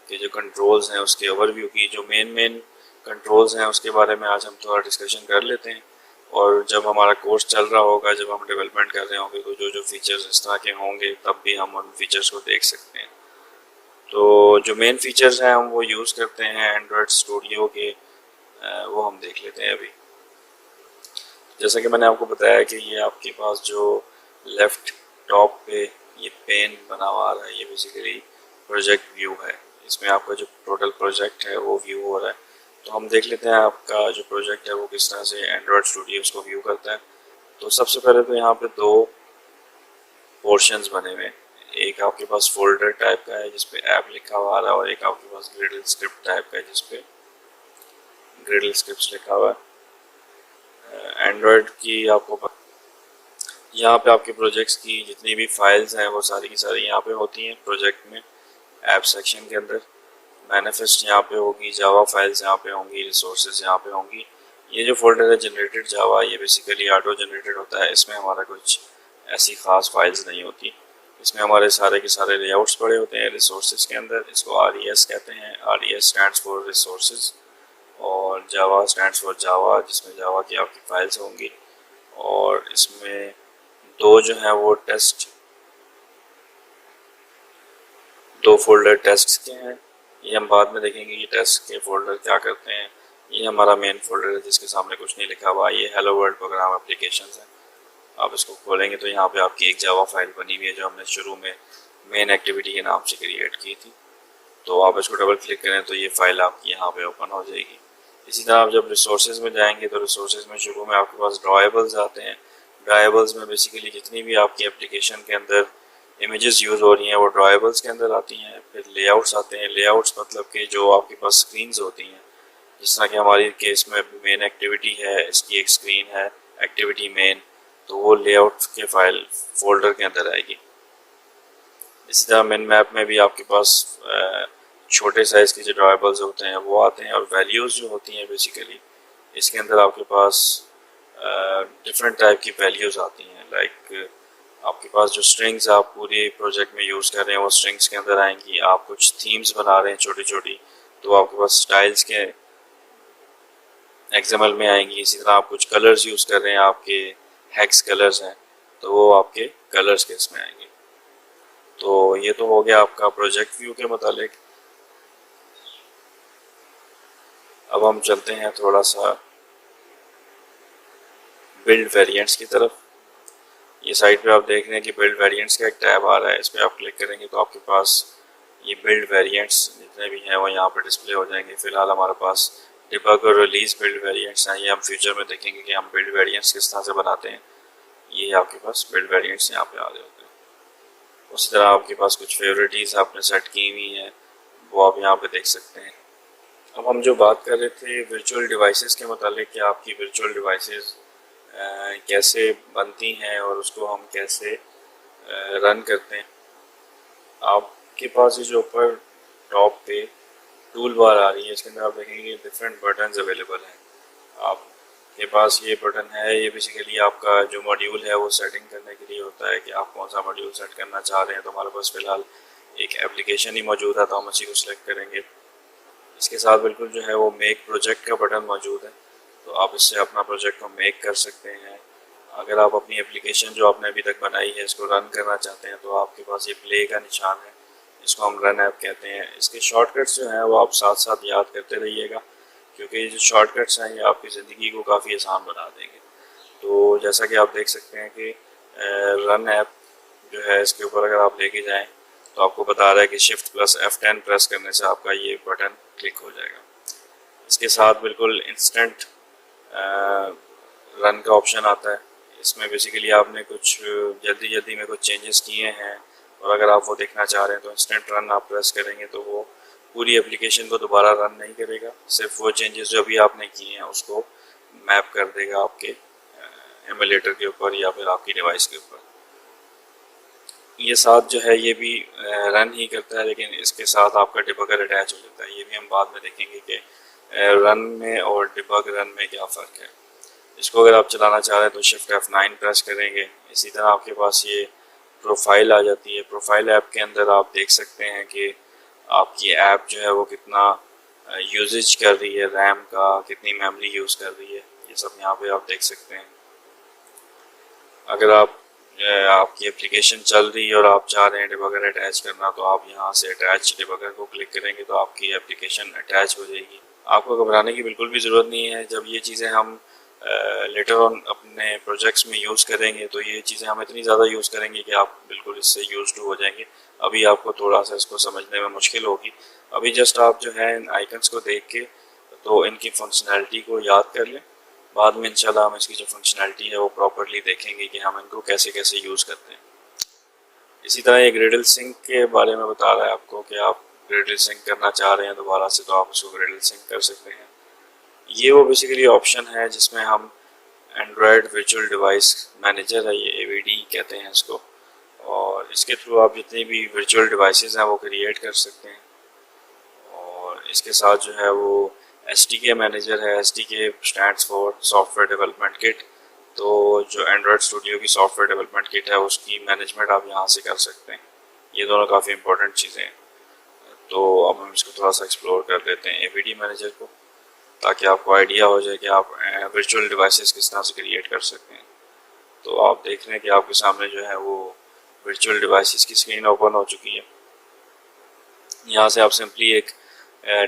S1: के जो कंट्रोल्स हैं उसके ओवरव्यू की। जो मेन कंट्रोल्स हैं उसके बारे में आज हम थोड़ा डिस्कशन कर लेते हैं, और जब हमारा कोर्स चल रहा होगा, जब हम डेवलपमेंट कर रहे होंगे तो जो जो फीचर्स इस तरह के होंगे तब भी हम उन फीचर्स को देख सकते हैं। तो जो मेन फीचर्स हैं हम वो यूज़ करते हैं एंड्रॉयड स्टूडियो के, वो हम देख लेते हैं अभी। जैसा कि मैंने आपको बताया कि ये आपके पास जो लेफ़्ट टॉप पे ये पेन बना हुआ आ रहा है, ये बेसिकली प्रोजेक्ट व्यू है। इसमें आपका जो टोटल प्रोजेक्ट है वो व्यू हो रहा है। तो हम देख लेते हैं आपका जो प्रोजेक्ट है वो किस तरह से एंड्रॉयड स्टूडियो उसको व्यू करता है। तो सबसे पहले तो यहाँ पे दो पोर्शंस बने हुए हैं। एक आपके पास फोल्डर टाइप का है जिसपे ऐप लिखा हुआ आ रहा है, और एक आपके पास ग्रिडल स्क्रिप्ट टाइप का है जिसपे ग्रिडल स्क्रिप्ट लिखा हुआ है। एंड्रॉयड की आपको यहाँ पे आपके प्रोजेक्ट्स की जितनी भी फाइल्स हैं वो सारी की सारी यहाँ पे होती हैं प्रोजेक्ट में, ऐप सेक्शन के अंदर। मैनिफेस्ट यहाँ पे होगी, जावा फाइल्स यहाँ पे होंगी, रिसोर्सेज यहाँ पे होंगी। ये जो फोल्डर है जनरेटेड जावा, ये बेसिकली ऑटो जनरेटेड होता है। इसमें हमारा कुछ ऐसी खास फाइल्स नहीं होती। इसमें हमारे सारे के सारे लेआउट्स पड़े होते हैं रिसोर्सेज के अंदर। इसको RES कहते हैं। RES स्टैंड्स फॉर रिसोर्सेज, और जावा स्टैंड्स फॉर जावा, जिसमें जावा की आपकी फाइल्स होंगी। और इसमें दो जो हैं वो दो फोल्डर टेस्ट के हैं। ये हम बाद में देखेंगे कि टेस्ट के फोल्डर क्या करते हैं। ये हमारा मेन फोल्डर है जिसके सामने कुछ नहीं लिखा हुआ। ये हेलो वर्ल्ड प्रोग्राम एप्लीकेशंस है। आप इसको खोलेंगे तो यहाँ पे आपकी एक जावा फाइल बनी हुई है जो हमने शुरू में मेन एक्टिविटी के नाम से क्रिएट की थी। तो आप इसको डबल क्लिक करें तो ये फाइल आपकी यहाँ पे ओपन हो जाएगी। इसी तरह आप जब रिसोर्सेज में जाएंगे तो रिसोर्सेज में शुरू में आपके पास ड्रॉएबल्स आते हैं। ड्रॉएबल्स में बेसिकली जितनी भी आपकी एप्लीकेशन के अंदर इमेजेस यूज़ हो रही हैं वो ड्रॉएबल्स के अंदर आती हैं। फिर लेआउट्स आते हैं। लेआउट्स मतलब कि जो आपके पास स्क्रीन्स होती हैं, जिस तरह कि हमारी केस में मेन एक्टिविटी है, इसकी एक स्क्रीन है एक्टिविटी मेन, तो वो लेआउट के फाइल फोल्डर के अंदर आएगी। इसी तरह मेन मैप में भी आपके पास छोटे साइज़ के जो ड्रॉएबल्स होते हैं वो आते हैं। और वैल्यूज़ जो होती हैं बेसिकली इसके अंदर आपके पास डिफरेंट टाइप की वैल्यूज़ आती हैं। लाइक आपके पास जो स्ट्रिंग्स आप पूरे प्रोजेक्ट में यूज़ कर रहे हैं वो स्ट्रिंग्स के अंदर आएंगी। आप कुछ थीम्स बना रहे हैं छोटी छोटी, तो आपके पास स्टाइल्स के XML में आएंगी। इसी तरह आप कुछ कलर्स यूज़ कर रहे हैं, आपके हेक्स कलर्स हैं, तो वो आपके कलर्स के इसमें आएंगे। तो ये तो हो गया आपका प्रोजेक्ट व्यू के मुतालिक। अब हम चलते हैं थोड़ा सा बिल्ड वेरिएंट्स की तरफ। ये साइड पे आप देख रहे हैं कि बिल्ड वेरिएंट्स का एक टैब आ रहा है। इस पर आप क्लिक करेंगे तो आपके पास ये बिल्ड वेरिएंट्स जितने भी हैं वो यहाँ पर डिस्प्ले हो जाएंगे। फिलहाल हमारे पास डिबग और रिलीज बिल्ड वेरिएंट्स हैं। ये हम फ्यूचर में देखेंगे कि हम बिल्ड वेरिएंट्स किस तरह से बनाते हैं। ये आपके पास बिल्ड वेरिएंट्स यहाँ पे आ रहे होते हैं। उसी तरह आपके पास कुछ फेवरेटीज़ आपने सेट की हुई हैं, वो आप यहाँ पे देख सकते हैं। अब हम जो बात कर रहे थे वर्चुअल डिवाइसेस के मुतालिक कि आपकी वर्चुअल डिवाइसेस कैसे बनती हैं और उसको हम कैसे रन करते हैं। आपके पास ये जो ऊपर टॉप पे टूल बार आ रही है, इसके अंदर आप देखेंगे डिफरेंट बटन्स अवेलेबल हैं। आपके पास ये बटन है, ये बेसिकली आपका जो मॉड्यूल है वो सेटिंग करने के लिए होता है कि आप कौन सा मॉड्यूल सेट करना चाह रहे हैं। तो हमारे पास फ़िलहाल एक एप्लीकेशन ही मौजूद है तो हम इसी को सिलेक्ट करेंगे। इसके साथ बिल्कुल जो है वो मेक प्रोजेक्ट का बटन मौजूद है, तो आप इससे अपना प्रोजेक्ट को मेक कर सकते हैं। अगर आप अपनी एप्लीकेशन जो आपने अभी तक बनाई है इसको रन करना चाहते हैं तो आपके पास ये प्ले का निशान है, इसको हम रन ऐप कहते हैं। इसके शॉर्टकट्स जो हैं वो आप साथ साथ याद करते रहिएगा, क्योंकि ये जो शॉर्टकट्स हैं ये आपकी ज़िंदगी को काफ़ी आसान बना देंगे। तो जैसा कि आप देख सकते हैं कि रन ऐप जो है इसके ऊपर अगर आप लेके जाएँ तो आपको बता रहा है कि Shift+F10 प्रेस करने से आपका ये बटन क्लिक हो जाएगा। इसके साथ बिल्कुल इंस्टेंट रन का ऑप्शन आता है। इसमें बेसिकली आपने कुछ जल्दी में कुछ चेंजेस किए हैं और अगर आप वो देखना चाह रहे हैं तो इंस्टेंट रन आप प्रेस करेंगे तो वो पूरी एप्लीकेशन को दोबारा रन नहीं करेगा, सिर्फ वो चेंजेस जो अभी आपने किए हैं उसको मैप कर देगा आपके एमुलेटर के ऊपर या फिर आपकी डिवाइस के ऊपर। ये साथ जो है ये भी रन ही करता है, लेकिन इसके साथ आपका डिबगर अटैच हो जाता है। ये भी हम बाद में देखेंगे कि रन में और डिबग रन में क्या फ़र्क है। इसको अगर आप चलाना चाह रहे हैं तो शिफ्ट F9 प्रेस करेंगे। इसी तरह आपके पास ये प्रोफाइल आ जाती है। प्रोफाइल ऐप के अंदर आप देख सकते हैं कि आपकी ऐप जो है वो कितना यूजेज कर रही है, रैम का कितनी मेमोरी यूज़ कर रही है, ये सब यहाँ पे आप देख सकते हैं। अगर आपकी एप्लीकेशन चल रही है और आप चाह रहे हैं डिबगर अटैच करना, तो आप यहाँ से अटैच डिबगर को क्लिक करेंगे तो आपकी एप्लीकेशन अटैच हो जाएगी। आपको घबराने की बिल्कुल भी ज़रूरत नहीं है। जब ये चीज़ें हम लेटर ऑन अपने प्रोजेक्ट्स में यूज़ करेंगे तो ये चीज़ें हम इतनी ज़्यादा यूज़ करेंगे कि आप बिल्कुल इससे यूज्ड हो जाएंगे। अभी आपको थोड़ा सा इसको समझने में मुश्किल होगी। अभी जस्ट आप जो है इन आइकन्स को देख के तो इनकी फंक्शनैलिटी को याद कर लें। बाद में इंशाल्लाह हम इसकी जो फंक्शनैलिटी है वो प्रॉपरली देखेंगे कि हम इनको कैसे कैसे यूज़ करते हैं। इसी तरह ये ग्रिडल सिंक के बारे में बता रहा है आपको कि आप ग्रिडल सिंक करना चाह रहे हैं दोबारा से, तो आप उसको ग्रिडल सिंक कर सकते हैं। ये वो बेसिकली ऑप्शन है जिसमें हम एंड्रॉयड वर्चुअल डिवाइस मैनेजर है, ये AVD कहते हैं इसको, और इसके थ्रू आप जितनी भी वर्चुअल डिवाइसेस हैं वो क्रिएट कर सकते हैं। और इसके साथ जो है वो SDK मैनेजर है। SDK stands for software development kit. तो जो एंड्रॉयड स्टूडियो की सॉफ्टवेयर डेवलपमेंट किट है उसकी मैनेजमेंट आप यहाँ से कर सकते हैं। ये दोनों काफ़ी इंपॉर्टेंट चीज़ें हैं। तो अब हम इसको थोड़ा सा एक्सप्लोर कर लेते हैं AVD मैनेजर को, ताकि आपको आइडिया हो जाए कि आप वर्चुअल डिवाइसेस किस तरह से क्रिएट कर सकते हैं। तो आप देख रहे हैं कि आपके सामने जो है वो वर्चुअल डिवाइसेस की स्क्रीन ओपन हो चुकी है। यहाँ से आप सिंपली एक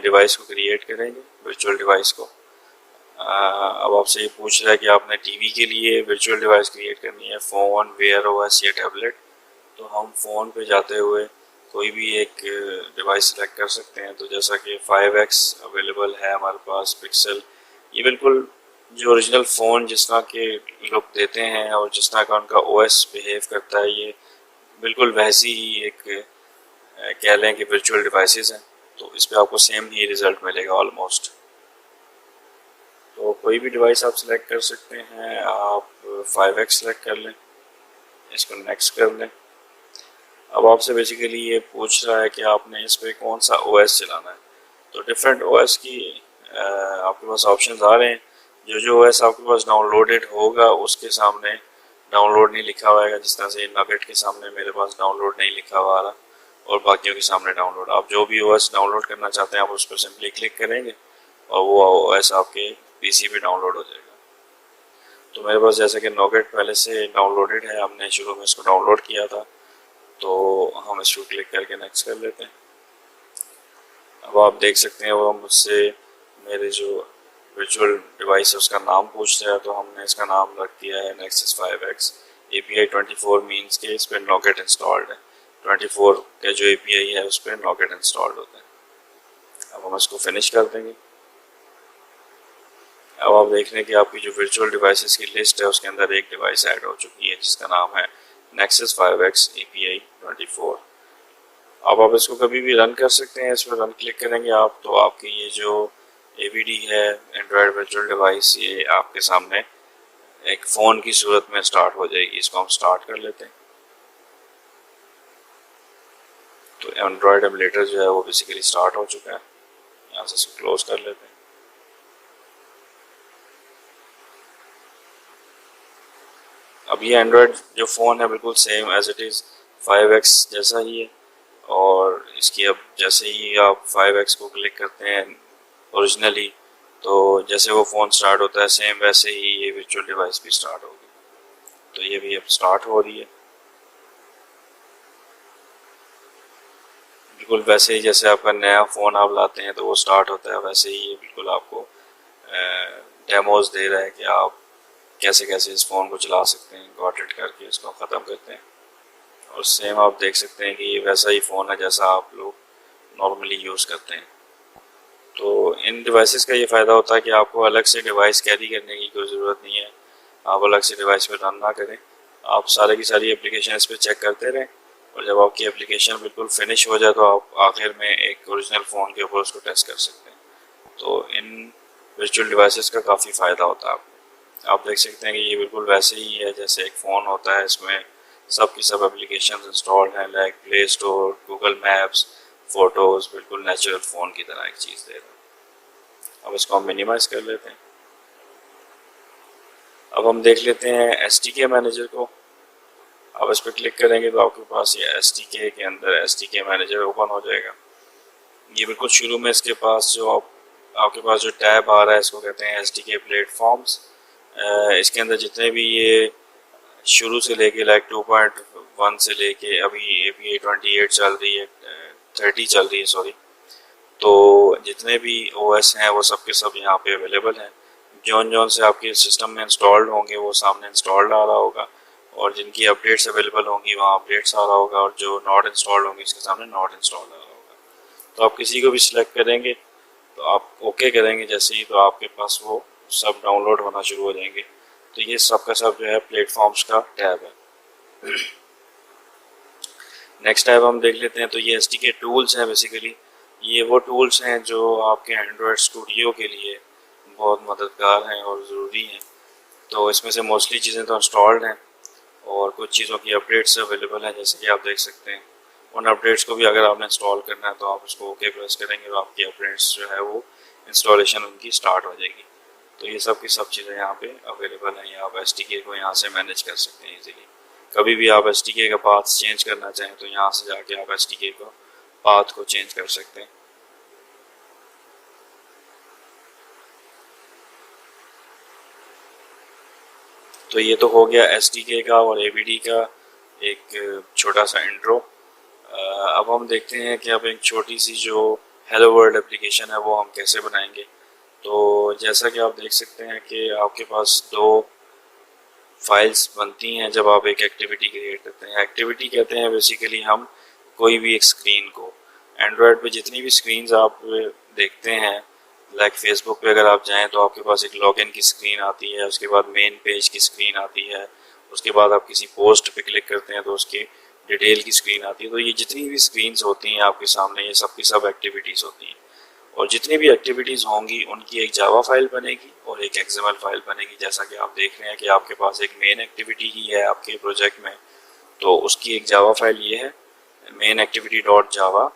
S1: डिवाइस को क्रिएट करेंगे, वर्चुअल डिवाइस को। अब आपसे ये पूछ रहा है कि आपने टीवी के लिए वर्चुअल डिवाइस क्रिएट करनी है, फ़ोन, वेयर OS या टैबलेट। तो हम फ़ोन पे जाते हुए कोई भी एक डिवाइस सेलेक्ट कर सकते हैं। तो जैसा कि 5X अवेलेबल है हमारे पास, पिक्सल, ये बिल्कुल जो ओरिजिनल फ़ोन जिस तरह के लुक देते हैं और जिस तरह का उनका OS बिहेव करता है, ये बिल्कुल वैसी ही एक कह लें कि वर्चुअल डिवाइसेस हैं। तो इस पर आपको सेम ही रिज़ल्ट मिलेगा ऑलमोस्ट। तो कोई भी डिवाइस आप सिलेक्ट कर सकते हैं। आप 5X सेलेक्ट कर लें, इसको नेक्स्ट कर लें। अब आपसे बेसिकली ये पूछ रहा है कि आपने इस पर कौन सा OS चलाना है। तो डिफरेंट OS की आपके पास ऑप्शंस आ रहे हैं। जो OS आपके पास डाउनलोडेड होगा उसके सामने डाउनलोड नहीं लिखा हुआ है, जिस तरह से नगेट के सामने मेरे पास डाउनलोड नहीं लिखा हुआ आ रहा और बाकियों के सामने डाउनलोड। आप जो भी OS डाउनलोड करना चाहते हैं आप उस पर सिंपली क्लिक करेंगे और वो OS आपके PC पे डाउनलोड हो जाएगा। तो मेरे पास जैसे कि नोगेट पहले से डाउनलोडेड है, हमने शुरू में इसको डाउनलोड किया था, तो हम इसको क्लिक करके नेक्स्ट कर लेते हैं। अब आप देख सकते हैं वो मुझसे मेरे जो वर्चुअल डिवाइस है उसका नाम पूछ रहा है, तो हमने इसका नाम रख दिया है Nexus 5X। API 24 मीन्स के इस पर नोगेट इंस्टॉल्ड है। 24 का जो API है उस पर नोगेट इंस्टॉल्ड होता है। अब हम इसको फिनिश कर देंगे। अब आप देख रहे हैं कि आपकी जो वर्चुअल डिवाइसेस की लिस्ट है उसके अंदर एक डिवाइस ऐड हो चुकी है जिसका नाम है Nexus 5X API 24। अब आप इसको कभी भी रन कर सकते हैं। इस पर रन क्लिक करेंगे आप तो आपकी ये जो AVD है एंड्रॉयड वर्चुअल डिवाइस, ये आपके सामने एक फ़ोन की सूरत में स्टार्ट हो जाएगी। इसको हम स्टार्ट कर लेते हैं। तो एंड्रॉयड एमुलेटर जो है वो बेसिकली स्टार्ट हो चुका है। यहाँ से इसको क्लोज कर लेते हैं। अब ये एंड्रॉयड जो फ़ोन है बिल्कुल same as it is 5X जैसा ही है। और इसकी अब जैसे ही आप 5X को क्लिक करते हैं ओरिजिनली, तो जैसे वो फ़ोन स्टार्ट होता है सेम वैसे ही ये वर्चुअल डिवाइस भी स्टार्ट होगी। तो ये भी अब स्टार्ट हो रही है बिल्कुल वैसे ही जैसे आपका नया फ़ोन आप लाते हैं तो वो स्टार्ट होता है, वैसे ही ये बिल्कुल आपको डेमोज दे रहा है कि आप कैसे कैसे इस फ़ोन को चला सकते हैं। गॉट इट करके इसको ख़त्म करते हैं और सेम आप देख सकते हैं कि ये वैसा ही फ़ोन है जैसा आप लोग नॉर्मली यूज़ करते हैं। तो इन डिवाइसेस का ये फ़ायदा होता है कि आपको अलग से डिवाइस कैरी करने की कोई ज़रूरत नहीं है। आप अलग से डिवाइस पर रन ना करें, आप सारे की सारी एप्लीकेशन इस पर चेक करते रहें और जब आपकी एप्लीकेशन बिल्कुल फिनिश हो जाए तो आप आखिर में एक ओरिजिनल फ़ोन के ऊपर उसको टेस्ट कर सकते हैं। तो इन वर्चुअल डिवाइसेस का काफ़ी फ़ायदा होता है आपको। आप देख सकते हैं कि ये बिल्कुल वैसे ही है जैसे एक फ़ोन होता है, इसमें सब की सब एप्लीकेशन इंस्टॉल्ड हैं, like play store, Google maps, photos, बिल्कुल नेचुरल फ़ोन की तरह एक चीज़ दे रहा है। अब इसको हम मिनिमाइज़ कर लेते हैं। अब हम देख लेते हैं SDK मैनेजर को। अब इस पर क्लिक करेंगे तो आपके पास ये SDK के अंदर SDK मैनेजर ओपन हो जाएगा। ये बिल्कुल शुरू में इसके पास जो आपके पास जो टैब आ रहा है इसको कहते हैं SDK प्लेटफॉर्म्स। इसके अंदर जितने भी ये शुरू से लेके लाइक 2.1 से लेके अभी API 28 चल रही है, 30 चल रही है सॉरी, तो जितने भी OS हैं वो सब के सब यहाँ पे अवेलेबल हैं। जौन जौन से आपके सिस्टम में इंस्टॉल्ड होंगे वो सामने इंस्टॉल्ड आ रहा होगा, और जिनकी अपडेट्स अवेलेबल होंगी वहाँ अपडेट्स आ रहा होगा, और जो नॉट इंस्टॉल्ड होंगी इसके सामने नॉट इंस्टॉल्ड आ रहा होगा। तो आप किसी को भी सिलेक्ट करेंगे तो आप ओके करेंगे जैसे ही, तो आपके पास वो सब डाउनलोड होना शुरू हो जाएंगे। तो ये सब का सब जो है प्लेटफॉर्म्स का टैब है। नेक्स्ट टैब हम देख लेते हैं। तो ये SDK टूल्स हैं बेसिकली। ये वो टूल्स हैं जो आपके एंड्रॉयड स्टूडियो के लिए बहुत मददगार हैं और ज़रूरी हैं। तो इसमें से मोस्टली चीज़ें तो इंस्टॉल्ड हैं और कुछ चीज़ों की अपडेट्स अवेलेबल हैं, जैसे कि आप देख सकते हैं। उन अपडेट्स को भी अगर आपने इंस्टॉल करना है तो आप उसको ओके प्रेस करेंगे तो आपकी अपडेट्स जो है वो इंस्टॉलेशन उनकी स्टार्ट हो जाएगी। तो ये सब की सब चीज़ें यहाँ पे अवेलेबल हैं। आप SDK को यहाँ से मैनेज कर सकते हैं इजीली। कभी भी आप SDK का पाथ चेंज करना चाहें तो यहाँ से जाके आप SDK को पाथ को चेंज कर सकते हैं। तो ये तो हो गया SDK का और ABD का एक छोटा सा इंट्रो। अब हम देखते हैं कि अब एक छोटी सी जो हेलो वर्ल्ड एप्लीकेशन है वो हम कैसे बनाएंगे। तो जैसा कि आप देख सकते हैं कि आपके पास दो फाइल्स बनती हैं जब आप एक एक्टिविटी क्रिएट करते हैं। एक्टिविटी कहते हैं बेसिकली हम कोई भी एक स्क्रीन को, एंड्रॉयड पे जितनी भी स्क्रीन्स आप देखते हैं, लाइक फेसबुक पे अगर आप जाएं तो आपके पास एक लॉगिन की स्क्रीन आती है, उसके बाद मेन पेज की स्क्रीन आती है, उसके बाद आप किसी पोस्ट पे क्लिक करते हैं तो उसकी डिटेल की स्क्रीन आती है। तो ये जितनी भी स्क्रीन्स होती हैं आपके सामने, ये सब की सब एक्टिविटीज़ होती हैं, और जितनी भी एक्टिविटीज़ होंगी उनकी एक जावा फाइल बनेगी और एक XML फाइल बनेगी। जैसा कि आप देख रहे हैं कि आपके पास एक मेन एक्टिविटी ही है आपके प्रोजेक्ट में, तो उसकी एक जावा फाइल ये है मेन एक्टिविटी डॉट जावा,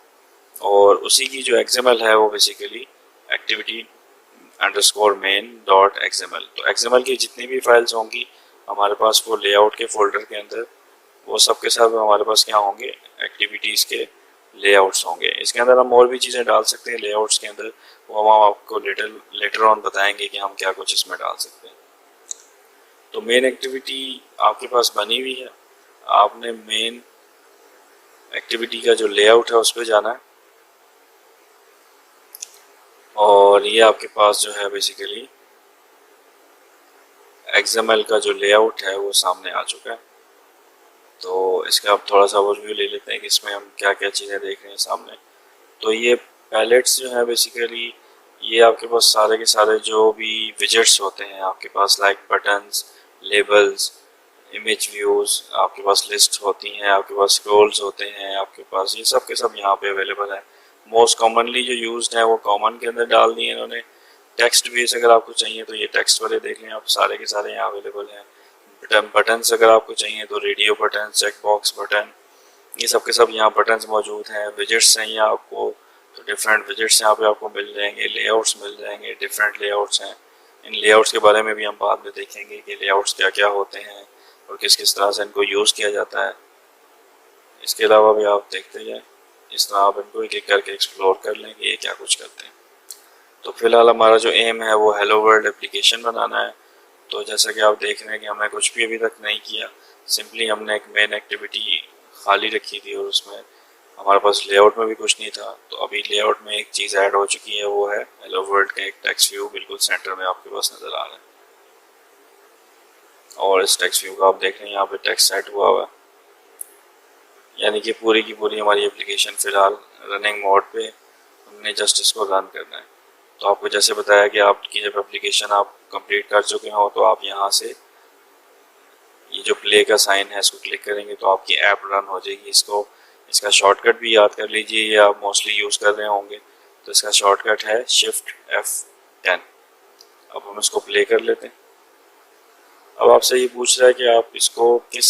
S1: और उसी की जो XML है वो basically activity underscore main dot XML। तो XML की जितनी भी फाइल्स होंगी हमारे पास वो लेआउट के फोल्डर के अंदर, वो सब के सब हमारे पास क्या होंगे, एक्टिविटीज़ के लेआउट्स होंगे। इसके अंदर हम और भी चीज़ें डाल सकते हैं लेआउट्स के अंदर, वो हम आपको लेटर ऑन बताएंगे कि हम क्या कुछ इसमें डाल सकते हैं। तो मेन एक्टिविटी आपके पास बनी हुई है, आपने मेन एक्टिविटी का जो लेआउट है उस पर जाना है, और ये आपके पास जो है बेसिकली XML का जो लेआउट है वो सामने आ चुका है। तो इसका आप थोड़ा सा ओवरव्यू ले लेते हैं कि इसमें हम क्या क्या चीज़ें देख रहे हैं सामने। तो ये पैलेट्स जो है बेसिकली ये आपके पास सारे के सारे जो भी विजेट्स होते हैं आपके पास, like buttons, labels, image views, आपके पास लिस्ट होती हैं, आपके पास स्क्रॉल्स होते हैं, आपके पास ये सब के सब यहाँ पे अवेलेबल है। मोस्ट कॉमनली जो यूज्ड है वो कॉमन के अंदर डाल दिए इन्होंने। टेक्स्ट बेस अगर आपको चाहिए तो ये टेक्स्ट वाले देख लें आप, सारे के सारे यहाँ अवेलेबल हैं। बटन्स अगर आपको चाहिए तो radio button, check box button, ये सब के सब यहाँ बटन्स मौजूद हैं। विजेट्स चाहिए आपको तो डिफरेंट विजेट्स यहाँ पे आपको मिल जाएंगे। लेआउट्स मिल जाएंगे, डिफरेंट लेआउट्स हैं। इन लेआउट्स के बारे में भी हम बाद में देखेंगे कि लेआउट्स क्या क्या होते हैं और किस किस तरह से इनको यूज़ किया जाता है। इसके अलावा भी आप देखते जाएँ, इस तरह आप इनको एक एक करके एक्सप्लोर कर लेंगे ये क्या कुछ करते हैं। तो फिलहाल हमारा जो एम है वो हेलो वर्ल्ड एप्लीकेशन बनाना है। तो जैसा कि आप देख रहे हैं कि हमने कुछ भी अभी तक नहीं किया, सिंपली हमने एक मेन एक्टिविटी खाली रखी थी और उसमें हमारे पास लेआउट में भी कुछ नहीं था। तो अभी लेआउट में एक चीज़ ऐड हो चुकी है, वो है हेलो वर्ल्ड का एक टेक्स्ट व्यू बिल्कुल सेंटर में आपके पास नज़र आ रहा है। और इस टेक्स्ट व्यू का आप देख रहे हैं यहाँ पे टेक्स्ट सेट हुआ हुआ है, यानी कि पूरी की पूरी हमारी एप्लीकेशन फ़िलहाल रनिंग मोड पे, हमने जस्ट इसको रन करना है। तो आपको जैसे बताया कि आपकी जब एप्लीकेशन आप कंप्लीट कर चुके हो तो आप यहाँ से ये जो प्ले का साइन है इसको क्लिक करेंगे तो आपकी ऐप रन हो जाएगी। इसका शॉर्टकट भी याद कर लीजिए, ये आप मोस्टली यूज़ कर रहे होंगे। तो इसका शॉर्टकट है शिफ्ट F10। अब हम इसको प्ले कर लेते हैं। अब आपसे ये पूछ रहा है कि आप इसको किस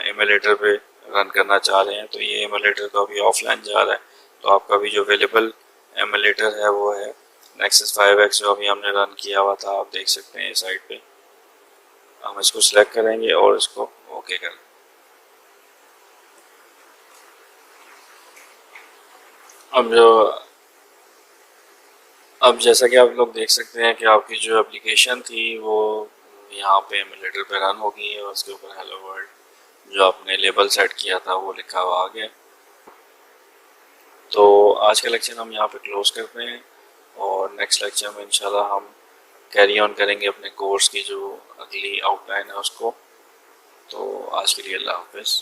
S1: एमुलेटर पे रन करना चाह रहे हैं। तो ये एमुलेटर तो अभी ऑफलाइन जा रहा है, तो आपका भी जो अवेलेबल एमुलेटर है वो है Nexus 5X, जो अभी हमने रन किया हुआ था। आप देख सकते हैं इस साइट पे। हम इसको सिलेक्ट करेंगे और इसको ओके करें। अब जैसा कि आप लोग देख सकते हैं कि आपकी जो एप्लीकेशन थी वो यहाँ पे एमुलेटर पे रन हो गई है और उसके ऊपर हेलो वर्ल्ड जो आपने लेबल सेट किया था वो लिखा हुआ आ गया। तो आज का लेक्चर हम यहाँ पे क्लोज करते हैं और नेक्स्ट लेक्चर में इंशाल्लाह हम कैरी ऑन करेंगे अपने कोर्स की जो अगली आउटलाइन है उसको। तो आज के लिए अल्लाह हाफिज़।